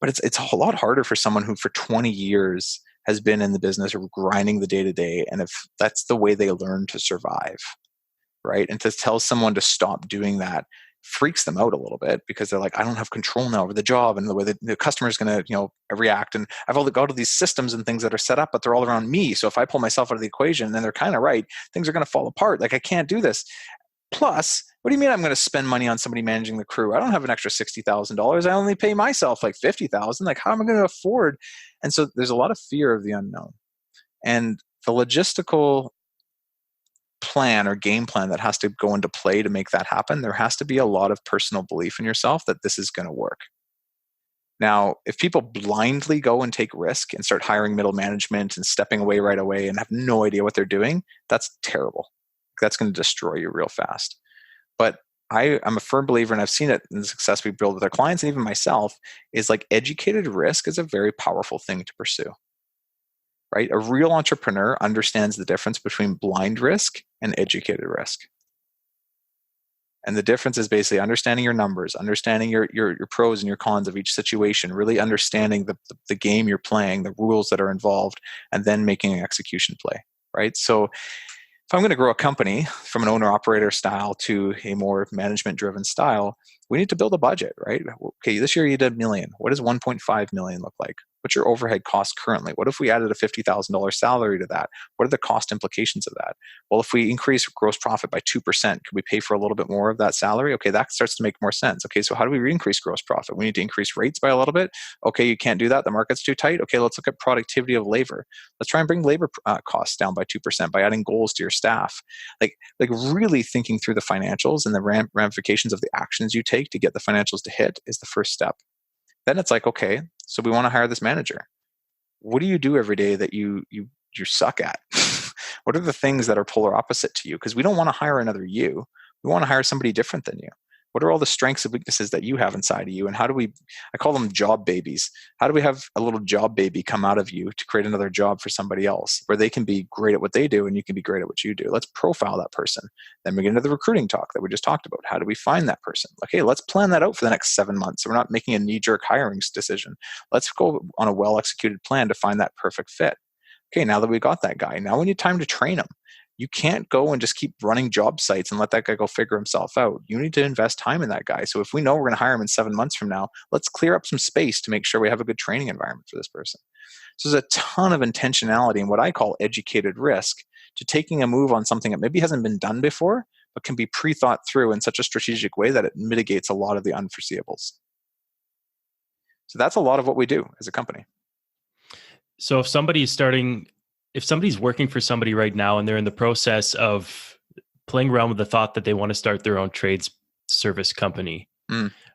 But it's a lot harder for someone who for 20 years has been in the business or grinding the day to day. And if that's the way they learn to survive, right? And to tell someone to stop doing that freaks them out a little bit because they're like, I don't have control now over the job and the way that the customer is going to, react. And I've all got all these systems and things that are set up, but they're all around me. So if I pull myself out of the equation, then they're kind of right, things are going to fall apart. Like I can't do this. Plus, What do you mean I'm going to spend money on somebody managing the crew? I don't have an extra $60,000. I only pay myself like $50,000. Like, how am I going to afford? And so there's a lot of fear of the unknown. And the logistical plan or game plan that has to go into play to make that happen, there has to be a lot of personal belief in yourself that this is going to work. Now, if people blindly go and take risk and start hiring middle management and stepping away right away and have no idea what they're doing, that's terrible. That's going to destroy you real fast. But I'm a firm believer, and I've seen it in the success we build with our clients and even myself, is like educated risk is a very powerful thing to pursue. Right? A real entrepreneur understands the difference between blind risk and educated risk. And the difference is basically understanding your numbers, understanding your pros and your cons of each situation, really understanding the game you're playing, the rules that are involved, and then making an execution play, right? So if I'm going to grow a company from an owner-operator style to a more management-driven style, we need to build a budget, right? Okay, this year you did $1 million. What does 1.5 million look like? What's your overhead cost currently? What if we added a $50,000 salary to that? What are the cost implications of that? Well, if we increase gross profit by 2%, could we pay for a little bit more of that salary? Okay, that starts to make more sense. Okay, so how do we increase gross profit? We need to increase rates by a little bit. Okay, you can't do that. The market's too tight. Okay, let's look at productivity of labor. Let's try and bring labor costs down by 2% by adding goals to your staff. Like really thinking through the financials and the ramifications of the actions you take to get the financials to hit is the first step. Then it's like, okay, so we want to hire this manager. What do you do every day that you suck at? What are the things that are polar opposite to you? Because we don't want to hire another you. We want to hire somebody different than you. What are all the strengths and weaknesses that you have inside of you? And how do I call them job babies. How do we have a little job baby come out of you to create another job for somebody else where they can be great at what they do and you can be great at what you do? Let's profile that person. Then we get into the recruiting talk that we just talked about. How do we find that person? Okay, let's plan that out for the next 7 months. So we're not making a knee-jerk hiring decision. Let's go on a well-executed plan to find that perfect fit. Okay, now that we got that guy, now we need time to train him. You can't go and just keep running job sites and let that guy go figure himself out. You need to invest time in that guy. So if we know we're going to hire him in 7 months from now, let's clear up some space to make sure we have a good training environment for this person. So there's a ton of intentionality in what I call educated risk to taking a move on something that maybe hasn't been done before, but can be pre-thought through in such a strategic way that it mitigates a lot of the unforeseeables. So that's a lot of what we do as a company. So if somebody's working for somebody right now and they're in the process of playing around with the thought that they want to start their own trades service company,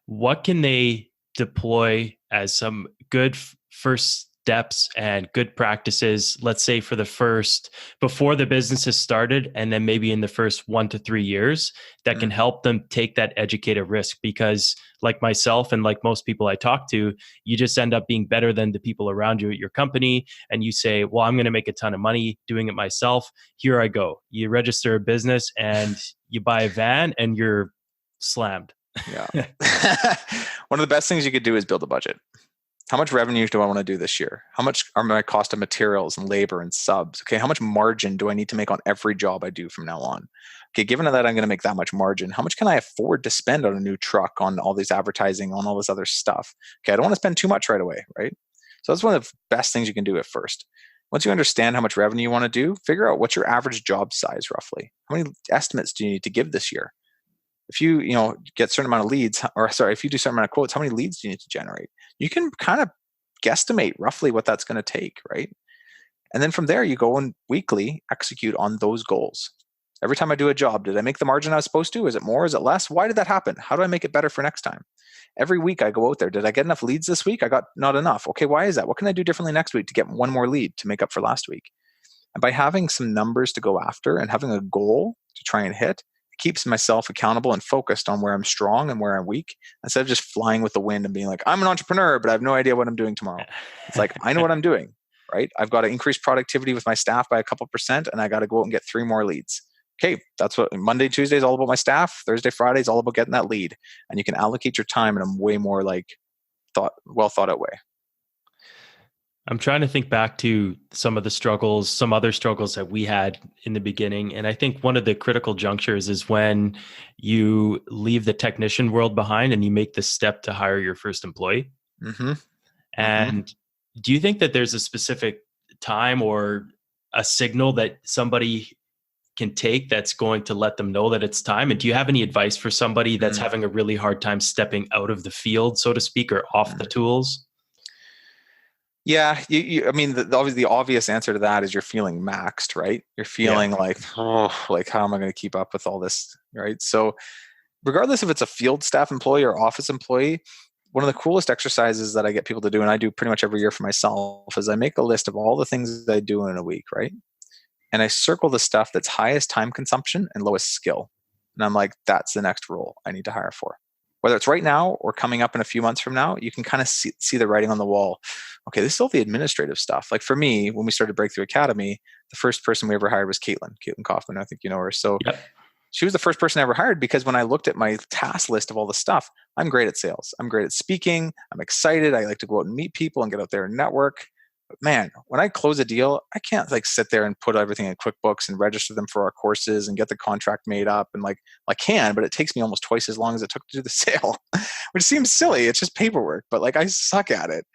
what can they deploy as some good first steps and good practices, let's say before the business has started, and then maybe in the first 1 to 3 years that can help them take that educated risk? Because like myself and like most people I talk to, you just end up being better than the people around you at your company. And you say, well, I'm going to make a ton of money doing it myself. Here I go. You register a business and you buy a van and you're slammed. Yeah. One of the best things you could do is build a budget. How much revenue do I want to do this year? How much are my cost of materials and labor and subs? Okay, how much margin do I need to make on every job I do from now on? Okay, given that I'm going to make that much margin, how much can I afford to spend on a new truck, on all these advertising, on all this other stuff? Okay, I don't want to spend too much right away, right? So that's one of the best things you can do at first. Once you understand how much revenue you want to do, figure out what's your average job size roughly. How many estimates do you need to give this year? If you get a certain amount of leads, if you do a certain amount of quotes, how many leads do you need to generate? You can kind of guesstimate roughly what that's going to take, right? And then from there, you go and weekly execute on those goals. Every time I do a job, did I make the margin I was supposed to? Is it more? Is it less? Why did that happen? How do I make it better for next time? Every week I go out there. Did I get enough leads this week? I got not enough. Okay, why is that? What can I do differently next week to get one more lead to make up for last week? And by having some numbers to go after and having a goal to try and hit, keeps myself accountable and focused on where I'm strong and where I'm weak, instead of just flying with the wind and being like, I'm an entrepreneur, but I have no idea what I'm doing tomorrow. It's like, I know what I'm doing, right? I've got to increase productivity with my staff by a couple percent, and I got to go out and get 3 more leads. Okay, that's what Monday, Tuesday is all about my staff. Thursday, Friday is all about getting that lead. And you can allocate your time in a way more well thought out way. I'm trying to think back to some other struggles that we had in the beginning. And I think one of the critical junctures is when you leave the technician world behind and you make the step to hire your first employee. Mm-hmm. And do you think that there's a specific time or a signal that somebody can take that's going to let them know that it's time? And do you have any advice for somebody that's having a really hard time stepping out of the field, so to speak, or off the tools? Yeah, I mean, the obvious answer to that is you're feeling maxed, right? You're feeling like, oh, like how am I going to keep up with all this, right? So regardless if it's a field staff employee or office employee, one of the coolest exercises that I get people to do, and I do pretty much every year for myself, is I make a list of all the things that I do in a week, right? And I circle the stuff that's highest time consumption and lowest skill. And I'm like, that's the next role I need to hire for. Whether it's right now or coming up in a few months from now, you can kind of see the writing on the wall. Okay, this is all the administrative stuff. Like for me, when we started Breakthrough Academy, the first person we ever hired was Caitlin Kaufman. I think you know her. So she was the first person I ever hired because when I looked at my task list of all the stuff, I'm great at sales. I'm great at speaking. I'm excited. I like to go out and meet people and get out there and network. But man, when I close a deal, I can't like sit there and put everything in QuickBooks and register them for our courses and get the contract made up. And like I can, but it takes me almost twice as long as it took to do the sale, which seems silly. It's just paperwork, but like I suck at it.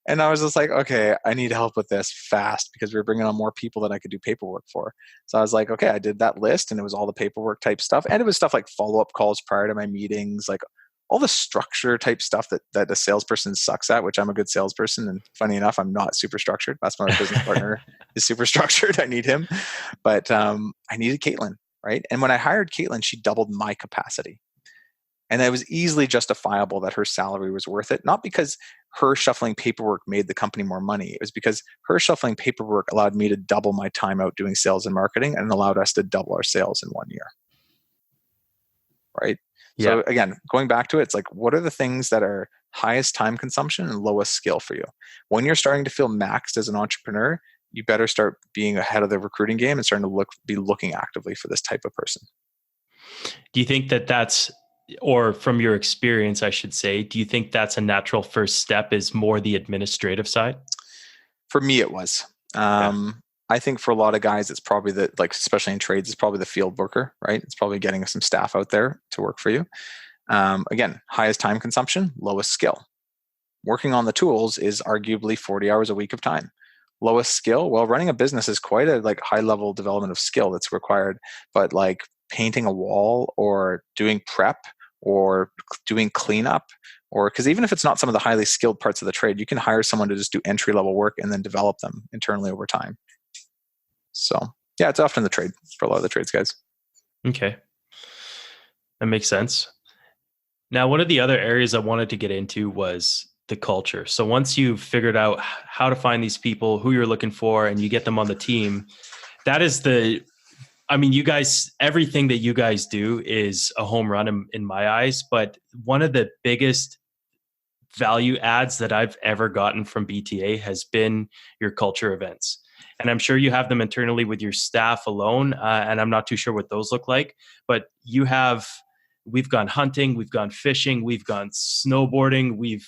And I was just like, okay, I need help with this fast because we were bringing on more people than I could do paperwork for. So I was like, okay, I did that list and it was all the paperwork type stuff. And it was stuff like follow-up calls prior to my meetings, like all the structure type stuff that a salesperson sucks at, which I'm a good salesperson. And funny enough, I'm not super structured. That's why my business partner is super structured. I need him. But I needed Caitlin, right? And when I hired Caitlin, she doubled my capacity. And it was easily justifiable that her salary was worth it, not because her shuffling paperwork made the company more money. It was because her shuffling paperwork allowed me to double my time out doing sales and marketing and allowed us to double our sales in 1 year. Right? Yeah. So again, going back to it, it's like, what are the things that are highest time consumption and lowest skill for you? When you're starting to feel maxed as an entrepreneur, you better start being ahead of the recruiting game and starting to be looking actively for this type of person. Do you think that that's, or from your experience, I should say, do you think that's a natural first step is more the administrative side? For me, it was. I think for a lot of guys, it's probably especially in trades, it's probably the field worker, right? It's probably getting some staff out there to work for you. Again, highest time consumption, lowest skill. Working on the tools is arguably 40 hours a week of time. Lowest skill, well, running a business is quite a high level development of skill that's required, but like painting a wall or doing prep or doing cleanup, or because even if it's not some of the highly skilled parts of the trade, you can hire someone to just do entry level work and then develop them internally over time. So yeah, it's often the trade for a lot of the trades guys. Okay. That makes sense. Now, one of the other areas I wanted to get into was the culture. So once you've figured out how to find these people, who you're looking for, and you get them on the team, that is you guys, everything that you guys do is a home run in my eyes. But one of the biggest value adds that I've ever gotten from BTA has been your culture events. And I'm sure you have them internally with your staff alone. And I'm not too sure what those look like, but we've gone hunting, we've gone fishing, we've gone snowboarding, we've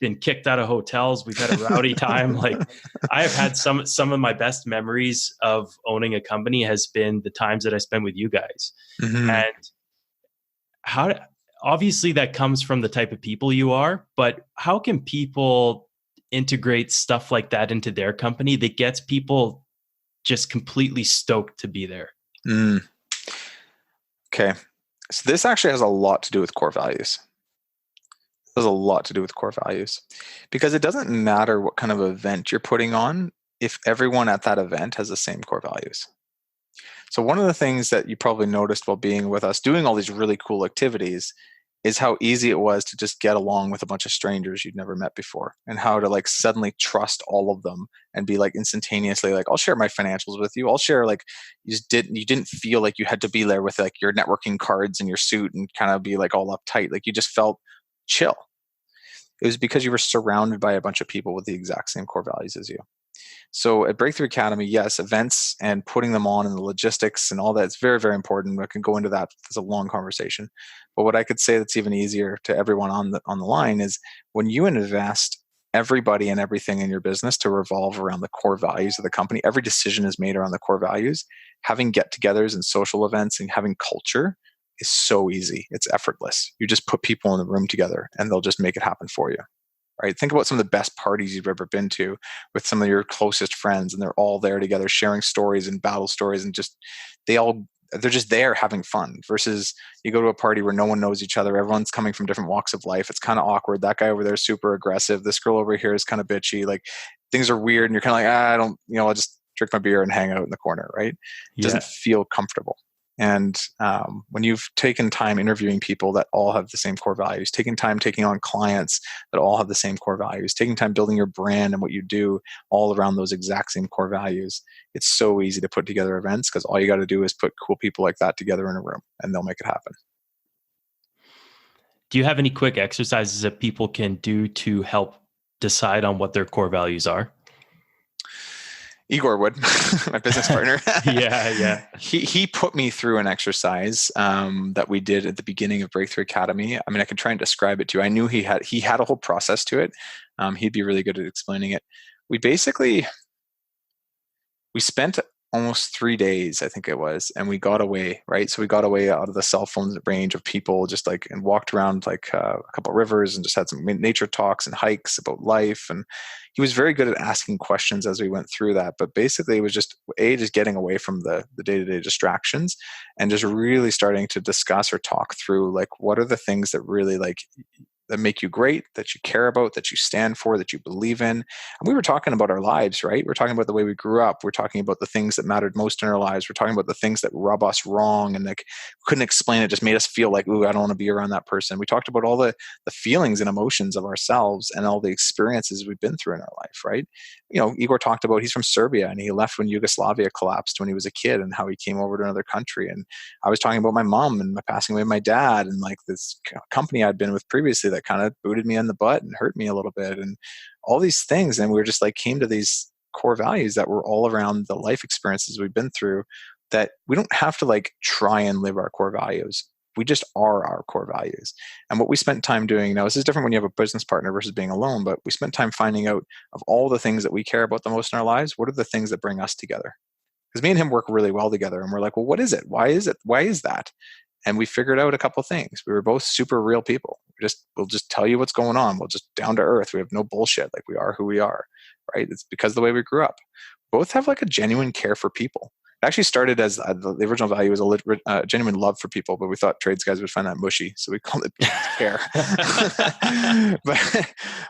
been kicked out of hotels, we've had a rowdy time. Like I have had some of my best memories of owning a company has been the times that I spend with you guys. Mm-hmm. And obviously that comes from the type of people you are, but how can people integrate stuff like that into their company that gets people just completely stoked to be there? Okay. So this actually has a lot to do with core values. There's a lot to do with core values because it doesn't matter what kind of event you're putting on if everyone at that event has the same core values. So one of the things that you probably noticed while being with us doing all these really cool activities is how easy it was to just get along with a bunch of strangers you'd never met before and how to suddenly trust all of them and be instantaneously I'll share my financials with you. I'll share you didn't feel like you had to be there with your networking cards and your suit and kind of be all uptight. You just felt chill. It was because you were surrounded by a bunch of people with the exact same core values as you. So at Breakthrough Academy, yes, events and putting them on and the logistics and all that, it's very, very important. I can go into that. It's a long conversation. But what I could say that's even easier to everyone on the line is when you invest everybody and everything in your business to revolve around the core values of the company, every decision is made around the core values. Having get-togethers and social events and having culture is so easy. It's effortless. You just put people in the room together and they'll just make it happen for you. Right? Think about some of the best parties you've ever been to with some of your closest friends, and they're all there together sharing stories and battle stories and just they're just there having fun, versus you go to a party where no one knows each other. Everyone's coming from different walks of life. It's kind of awkward. That guy over there is super aggressive. This girl over here is kind of bitchy. Like, things are weird. And you're kind of like, I don't, I'll just drink my beer and hang out in the corner. Right. It doesn't feel comfortable. And when you've taken time interviewing people that all have the same core values, taking time taking on clients that all have the same core values, taking time building your brand and what you do all around those exact same core values, it's so easy to put together events, because all you got to do is put cool people like that together in a room and they'll make it happen. Do you have any quick exercises that people can do to help decide on what their core values are? Igor would, my business partner. Yeah. He put me through an exercise that we did at the beginning of Breakthrough Academy. I mean, I could try and describe it to you. I knew he had a whole process to it. He'd be really good at explaining it. We spent almost 3 days, I think it was, and we got away, right? So we got away out of the cell phone range of people, just like, and walked around like a couple of rivers and just had some nature talks and hikes about life. And he was very good at asking questions as we went through that. But basically it was just getting away from the day-to-day distractions and just really starting to discuss or talk through, like, what are the things that really, like, that make you great, that you care about, that you stand for, that you believe in. And we were talking about our lives, right? We're talking about the way we grew up. We're talking about the things that mattered most in our lives. We're talking about the things that rub us wrong and, like, couldn't explain it, just made us feel like, ooh, I don't want to be around that person. We talked about all the feelings and emotions of ourselves and all the experiences we've been through in our life, right? Igor talked about, he's from Serbia and he left when Yugoslavia collapsed when he was a kid, and how he came over to another country. And I was talking about my mom and my passing away of my dad, and like this company I'd been with previously that kind of booted me in the butt and hurt me a little bit, and all these things. And we were just like, came to these core values that were all around the life experiences we've been through, that we don't have to like try and live our core values. We just are our core values. And what we spent time doing, now this is different when you have a business partner versus being alone, but we spent time finding out, of all the things that we care about the most in our lives, what are the things that bring us together? Because me and him work really well together, and we're like, well, what is it? Why is it? Why is that? And we figured out a couple of things. We were both super real people. We'll just tell you what's going on. We'll just down to earth. We have no bullshit. Like, we are who we are, right? It's because of the way we grew up. Both have like a genuine care for people. It actually started as the original value was a genuine love for people, but we thought trades guys would find that mushy, so we called it care.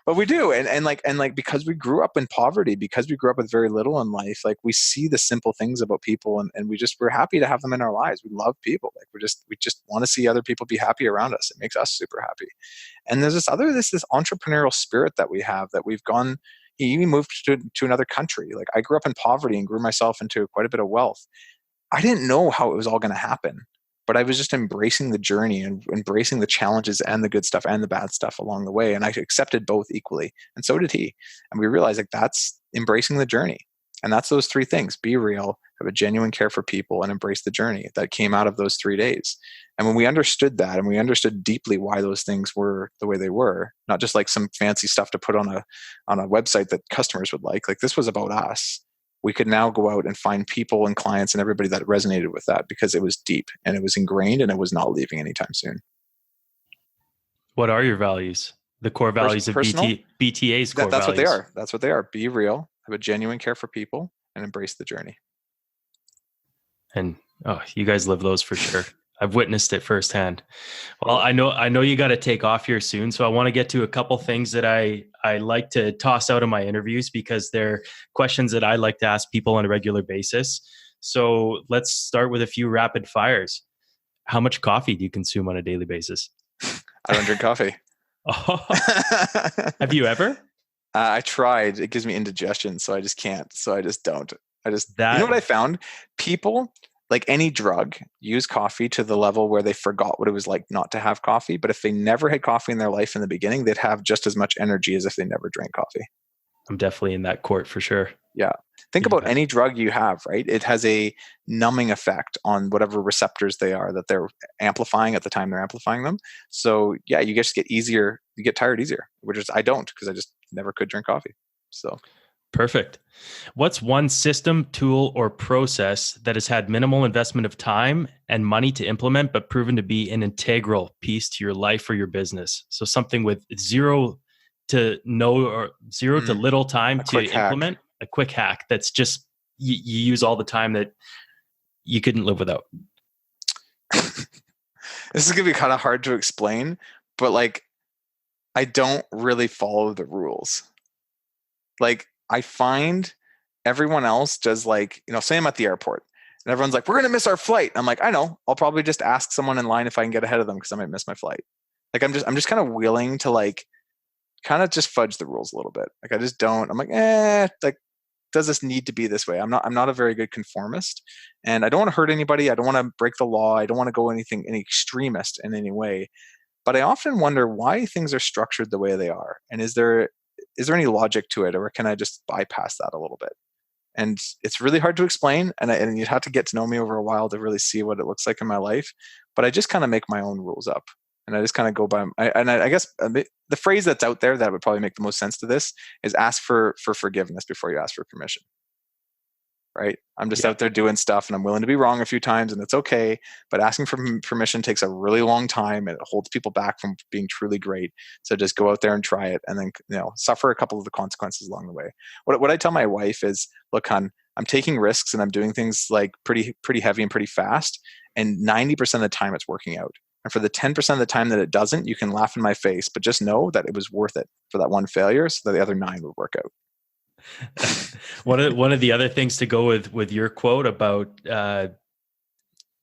but we do, and like because we grew up in poverty, because we grew up with very little in life, like, we see the simple things about people, and we're happy to have them in our lives. We love people. Like, we just want to see other people be happy around us. It makes us super happy. And there's this entrepreneurial spirit that we have, that we've gone. He moved to another country. Like, I grew up in poverty and grew myself into quite a bit of wealth. I didn't know how it was all going to happen, but I was just embracing the journey and embracing the challenges and the good stuff and the bad stuff along the way. And I accepted both equally. And so did he. And we realized, like, that's embracing the journey. And that's those three things: be real, have a genuine care for people, and embrace the journey. That came out of those 3 days. And when we understood that, and we understood deeply why those things were the way they were, not just like some fancy stuff to put on a website that customers would like this was about us. We could now go out and find people and clients and everybody that resonated with that, because it was deep and it was ingrained and it was not leaving anytime soon. What are your values? The core values of BTA's core values. That's what they are. That's what they are. Be real, have a genuine care for people, and embrace the journey. And you guys live those for sure. I've witnessed it firsthand. Well, I know you got to take off here soon, so I want to get to a couple things that I like to toss out in my interviews, because they're questions that I like to ask people on a regular basis. So let's start with a few rapid fires. How much coffee do you consume on a daily basis? I don't drink coffee. Have you ever? I tried. It gives me indigestion, so I just can't. So I just don't. You know what I found? People, like any drug, use coffee to the level where they forgot what it was like not to have coffee. But if they never had coffee in their life in the beginning, they'd have just as much energy as if they never drank coffee. I'm definitely in that court for sure. Yeah. Think about any drug you have, right? It has a numbing effect on whatever receptors they are that they're amplifying at the time they're amplifying them. So yeah, you just get easier. You get tired easier, which is, I don't, because I just never could drink coffee. So. Perfect. What's one system, tool, or process that has had minimal investment of time and money to implement, but proven to be an integral piece to your life or your business? So something with zero to little time to implement, a quick hack that's just you use all the time that you couldn't live without? This is going to be kind of hard to explain, but like, I don't really follow the rules. Like, I find everyone else does, like, say I'm at the airport and everyone's like, we're going to miss our flight. I'm like, I know, I'll probably just ask someone in line if I can get ahead of them because I might miss my flight. Like, I'm just kind of willing to like, kind of just fudge the rules a little bit. Like, I just don't, I'm like, like, does this need to be this way? I'm not a very good conformist, and I don't want to hurt anybody. I don't want to break the law. I don't want to go any extremist in any way. But I often wonder why things are structured the way they are. And is there any logic to it, or can I just bypass that a little bit? And it's really hard to explain, and you'd have to get to know me over a while to really see what it looks like in my life. But I just kind of make my own rules up, and I just kind of go by. I guess the phrase that's out there that would probably make the most sense to this is ask for forgiveness before you ask for permission. Right? I'm just out there doing stuff, and I'm willing to be wrong a few times, and it's okay. But asking for permission takes a really long time, and it holds people back from being truly great. So just go out there and try it, and then suffer a couple of the consequences along the way. What I tell my wife is, look, hon, I'm taking risks and I'm doing things like pretty heavy and pretty fast, and 90% of the time it's working out. And for the 10% of the time that it doesn't, you can laugh in my face, but just know that it was worth it for that one failure, so that the other 9 would work out. One of the other things to go with your quote about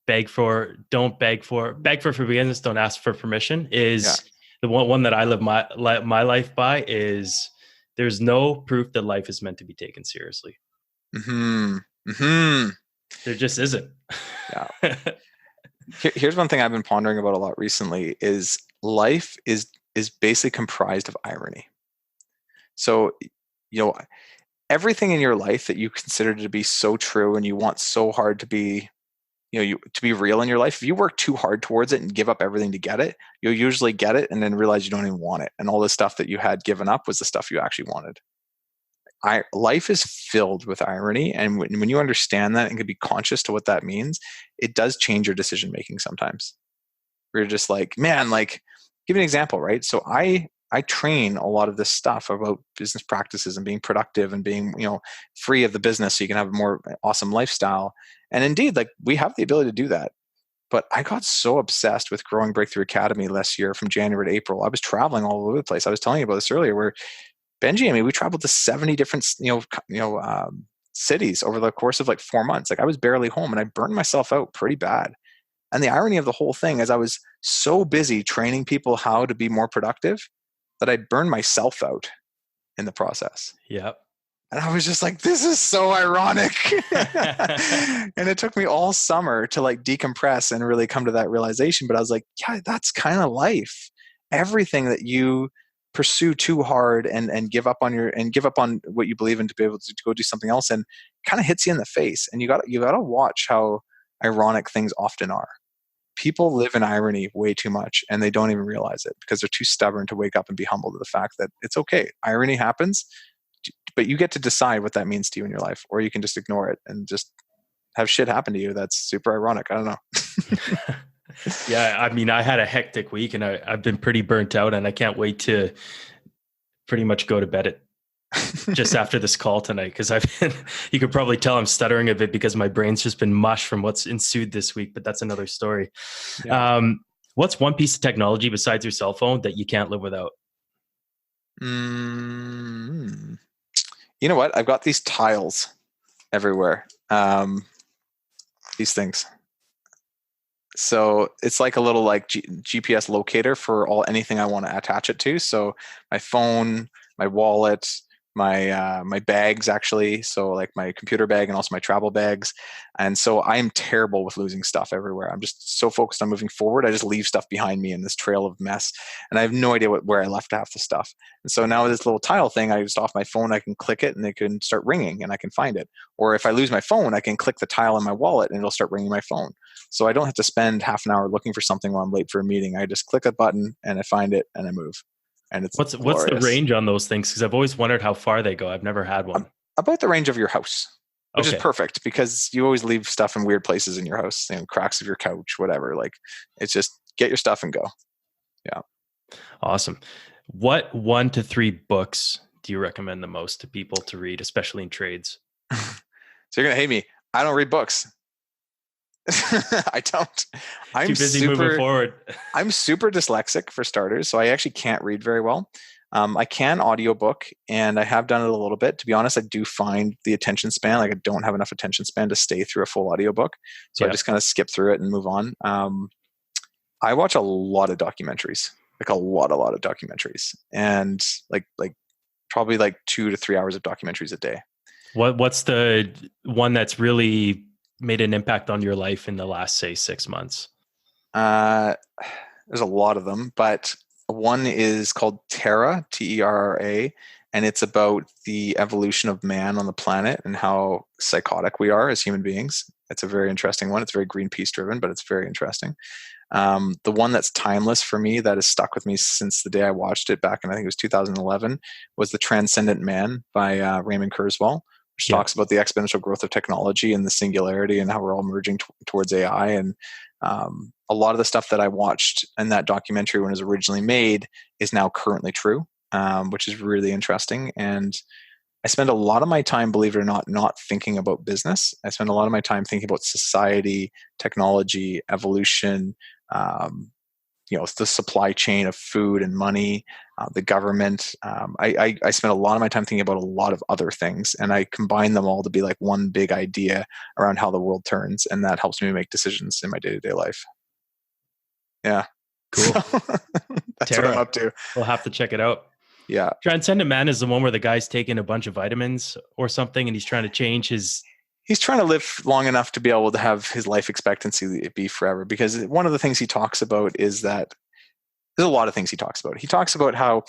beg for forgiveness, don't ask for permission is the one that I live my life by is there's no proof that life is meant to be taken seriously. There just isn't. Yeah. Here's one thing I've been pondering about a lot recently is life is basically comprised of irony. So, everything in your life that you consider to be so true and you want so hard to be, to be real in your life, if you work too hard towards it and give up everything to get it, you'll usually get it and then realize you don't even want it. And all the stuff that you had given up was the stuff you actually wanted. Life is filled with irony. And when you understand that and can be conscious to what that means, it does change your decision making sometimes. Where you're just like, man, like, give me an example, right? So I train a lot of this stuff about business practices and being productive and being, free of the business so you can have a more awesome lifestyle. And indeed, like, we have the ability to do that. But I got so obsessed with growing Breakthrough Academy last year from January to April. I was traveling all over the place. I was telling you about this earlier, where Benji and me, we traveled to 70 different, cities over the course of like 4 months. Like, I was barely home, and I burned myself out pretty bad. And the irony of the whole thing is I was so busy training people how to be more productive that I burned myself out in the process. Yep. And I was just like, this is so ironic. And it took me all summer to like decompress and really come to that realization. But I was like, yeah, that's kind of life. Everything that you pursue too hard and give up on what you believe in to be able to go do something else, and kind of hits you in the face. And you got to watch how ironic things often are. People live in irony way too much, and they don't even realize it because they're too stubborn to wake up and be humble to the fact that it's okay. Irony happens, but you get to decide what that means to you in your life, or you can just ignore it and just have shit happen to you. That's super ironic. I don't know. Yeah, I mean, I had a hectic week, and I've been pretty burnt out, and I can't wait to pretty much go to bed at just after this call tonight, because you could probably tell I'm stuttering a bit because my brain's just been mush from what's ensued this week, but that's another story. Yeah. What's one piece of technology besides your cell phone that you can't live without? You know what? I've got these tiles everywhere. These things. So it's like a little like GPS locator for anything I want to attach it to. So my phone, my wallet, my bags actually. So like my computer bag and also my travel bags. And so I am terrible with losing stuff everywhere. I'm just so focused on moving forward. I just leave stuff behind me in this trail of mess. And I have no idea where I left half the stuff. And so now with this little tile thing, I just off my phone, I can click it and it can start ringing and I can find it. Or if I lose my phone, I can click the tile in my wallet and it'll start ringing my phone. So I don't have to spend half an hour looking for something while I'm late for a meeting. I just click a button and I find it and I move. And it's what's the range on those things? Because I've always wondered how far they go. I've never had one. About the range of your house, which is perfect because you always leave stuff in weird places in your house, cracks of your couch, whatever. Like, it's just get your stuff and go. Yeah. Awesome. What 1 to 3 books do you recommend the most to people to read, especially in trades? So you're going to hate me. I don't read books. I don't. Too busy moving forward. I'm super dyslexic for starters, so I actually can't read very well. I can audiobook, and I have done it a little bit. To be honest, I do find the attention span, like I don't have enough attention span to stay through a full audiobook. So I just kind of skip through it and move on. I watch a lot of documentaries, like a lot of documentaries, and like probably like 2 to 3 hours of documentaries a day. What's the one that's really made an impact on your life in the last, say, 6 months? There's a lot of them, but one is called Terra, Terra, and it's about the evolution of man on the planet and how psychotic we are as human beings. It's a very interesting one. It's very Greenpeace driven, but it's very interesting. The one that's timeless for me, that has stuck with me since the day I watched it back in, I think it was 2011, was The Transcendent Man by Raymond Kurzweil, which talks about the exponential growth of technology and the singularity and how we're all merging towards AI. And a lot of the stuff that I watched in that documentary when it was originally made is now currently true, which is really interesting. And I spend a lot of my time, believe it or not thinking about business. I spend a lot of my time thinking about society, technology, evolution, the supply chain of food and money, the government. I spend a lot of my time thinking about a lot of other things, and I combine them all to be like one big idea around how the world turns, and that helps me make decisions in my day-to-day life. Yeah. Cool. So, that's Terra, what I'm up to. We'll have to check it out. Yeah. Transcendent Man is the one where the guy's taking a bunch of vitamins or something, and he's trying to change his... He's trying to live long enough to be able to have his life expectancy be forever. Because one of the things he talks about is that there's a lot of things he talks about. He talks about how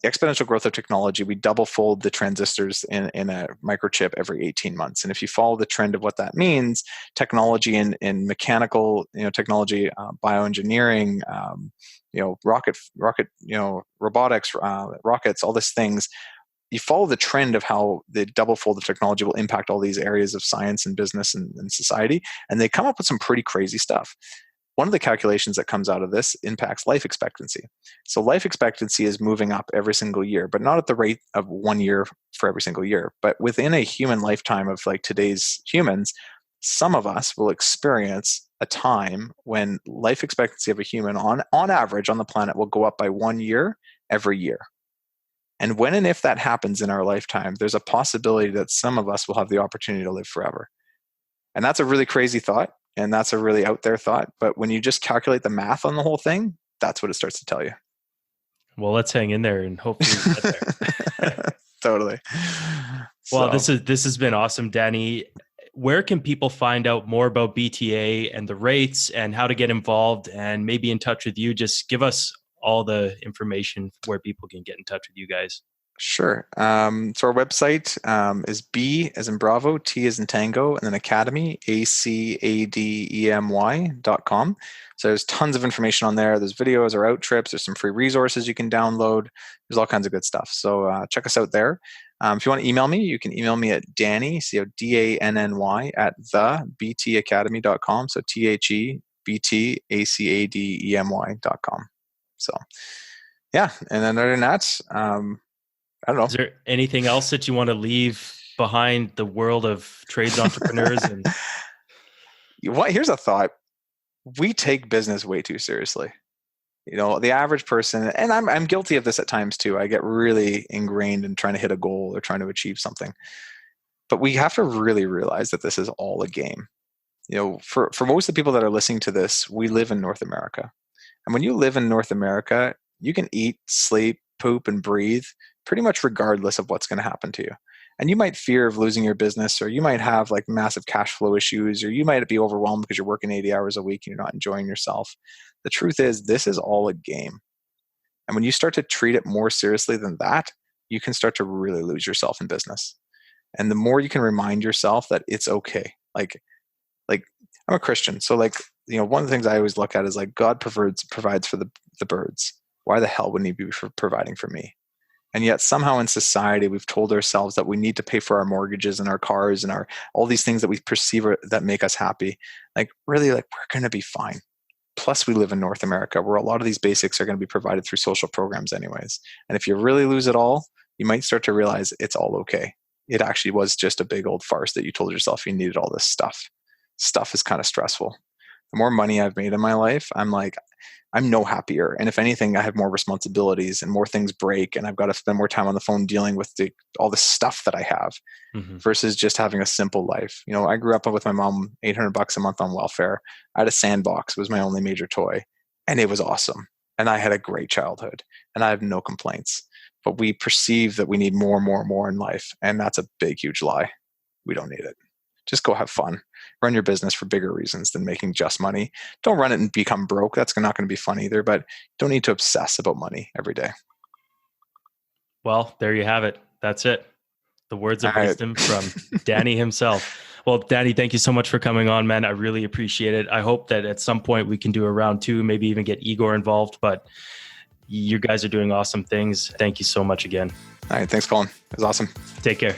exponential growth of technology, we double fold the transistors in a microchip every 18 months. And if you follow the trend of what that means, technology in mechanical, technology, bioengineering, robotics, rockets, all these things, you follow the trend of how the double fold of technology will impact all these areas of science and business and society. And they come up with some pretty crazy stuff. One of the calculations that comes out of this impacts life expectancy. So life expectancy is moving up every single year, but not at the rate of 1 year for every single year. But within a human lifetime of like today's humans, some of us will experience a time when life expectancy of a human on average on the planet will go up by 1 year every year. And when and if that happens in our lifetime, there's a possibility that some of us will have the opportunity to live forever. And that's a really crazy thought. And that's a really out there thought. But when you just calculate the math on the whole thing, that's what it starts to tell you. Well, let's hang in there and hopefully we get there. Totally. Well, this has been awesome, Danny. Where can people find out more about BTA and the rates and how to get involved and maybe in touch with you? Just give us all the information where people can get in touch with you guys. Sure. So our website is B as in Bravo, T as in Tango, and then Academy, ACADEMY.com. So there's tons of information on there. There's videos or out trips. There's some free resources you can download. There's all kinds of good stuff. So check us out there. If you want to email me, you can email me at Danny, DANNY, at thebtacademy.com. So THEBTACADEMY.com. So yeah. And then other than that, I don't know. Is there anything else that you want to leave behind the world of trades entrepreneurs? And here's a thought. We take business way too seriously. The average person, and I'm guilty of this at times too. I get really ingrained in trying to hit a goal or trying to achieve something. But we have to really realize that this is all a game. For most of the people that are listening to this, we live in North America. And when you live in North America, you can eat, sleep, poop, and breathe pretty much regardless of what's going to happen to you. And you might fear of losing your business, or you might have like massive cash flow issues, or you might be overwhelmed because you're working 80 hours a week and you're not enjoying yourself. The truth is, this is all a game. And when you start to treat it more seriously than that, you can start to really lose yourself in business. And the more you can remind yourself that it's okay. Like I'm a Christian. So one of the things I always look at is like, God provides for the birds. Why the hell wouldn't he be providing for me? And yet somehow in society, we've told ourselves that we need to pay for our mortgages and our cars and all these things that we perceive that make us happy. We're going to be fine. Plus we live in North America where a lot of these basics are going to be provided through social programs anyways. And if you really lose it all, you might start to realize it's all okay. It actually was just a big old farce that you told yourself you needed all this stuff. stuff is kind of stressful. The more money I've made in my life, I'm no happier. And if anything, I have more responsibilities and more things break, and I've got to spend more time on the phone dealing with all the stuff that I have versus just having a simple life. I grew up with my mom, $800 a month on welfare. I had a sandbox, was my only major toy, and it was awesome. And I had a great childhood, and I have no complaints. But we perceive that we need more and more and more in life. And that's a big, huge lie. We don't need it. Just go have fun. Run your business for bigger reasons than making just money. Don't run it and become broke. That's not going to be fun either, but don't need to obsess about money every day. Well, there you have it. That's it. The words of All right. wisdom from Danny himself. Well, Danny, thank you so much for coming on, man. I really appreciate it. I hope that at some point we can do a round 2, maybe even get Igor involved, but you guys are doing awesome things. Thank you so much again. All right. Thanks, Colin. It was awesome. Take care.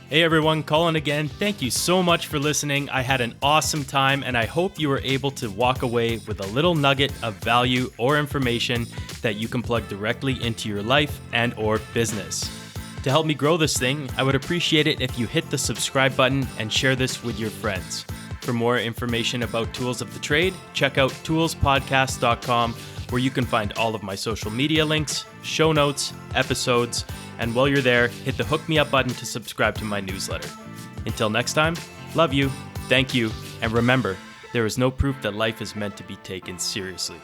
Hey everyone, Colin again. Thank you so much for listening. I had an awesome time, and I hope you were able to walk away with a little nugget of value or information that you can plug directly into your life and or business. To help me grow this thing, I would appreciate it if you hit the subscribe button and share this with your friends. For more information about Tools of the Trade, check out toolspodcast.com, where you can find all of my social media links, show notes, episodes, and while you're there, hit the hook me up button to subscribe to my newsletter. Until next time, love you, thank you, and remember, there is no proof that life is meant to be taken seriously.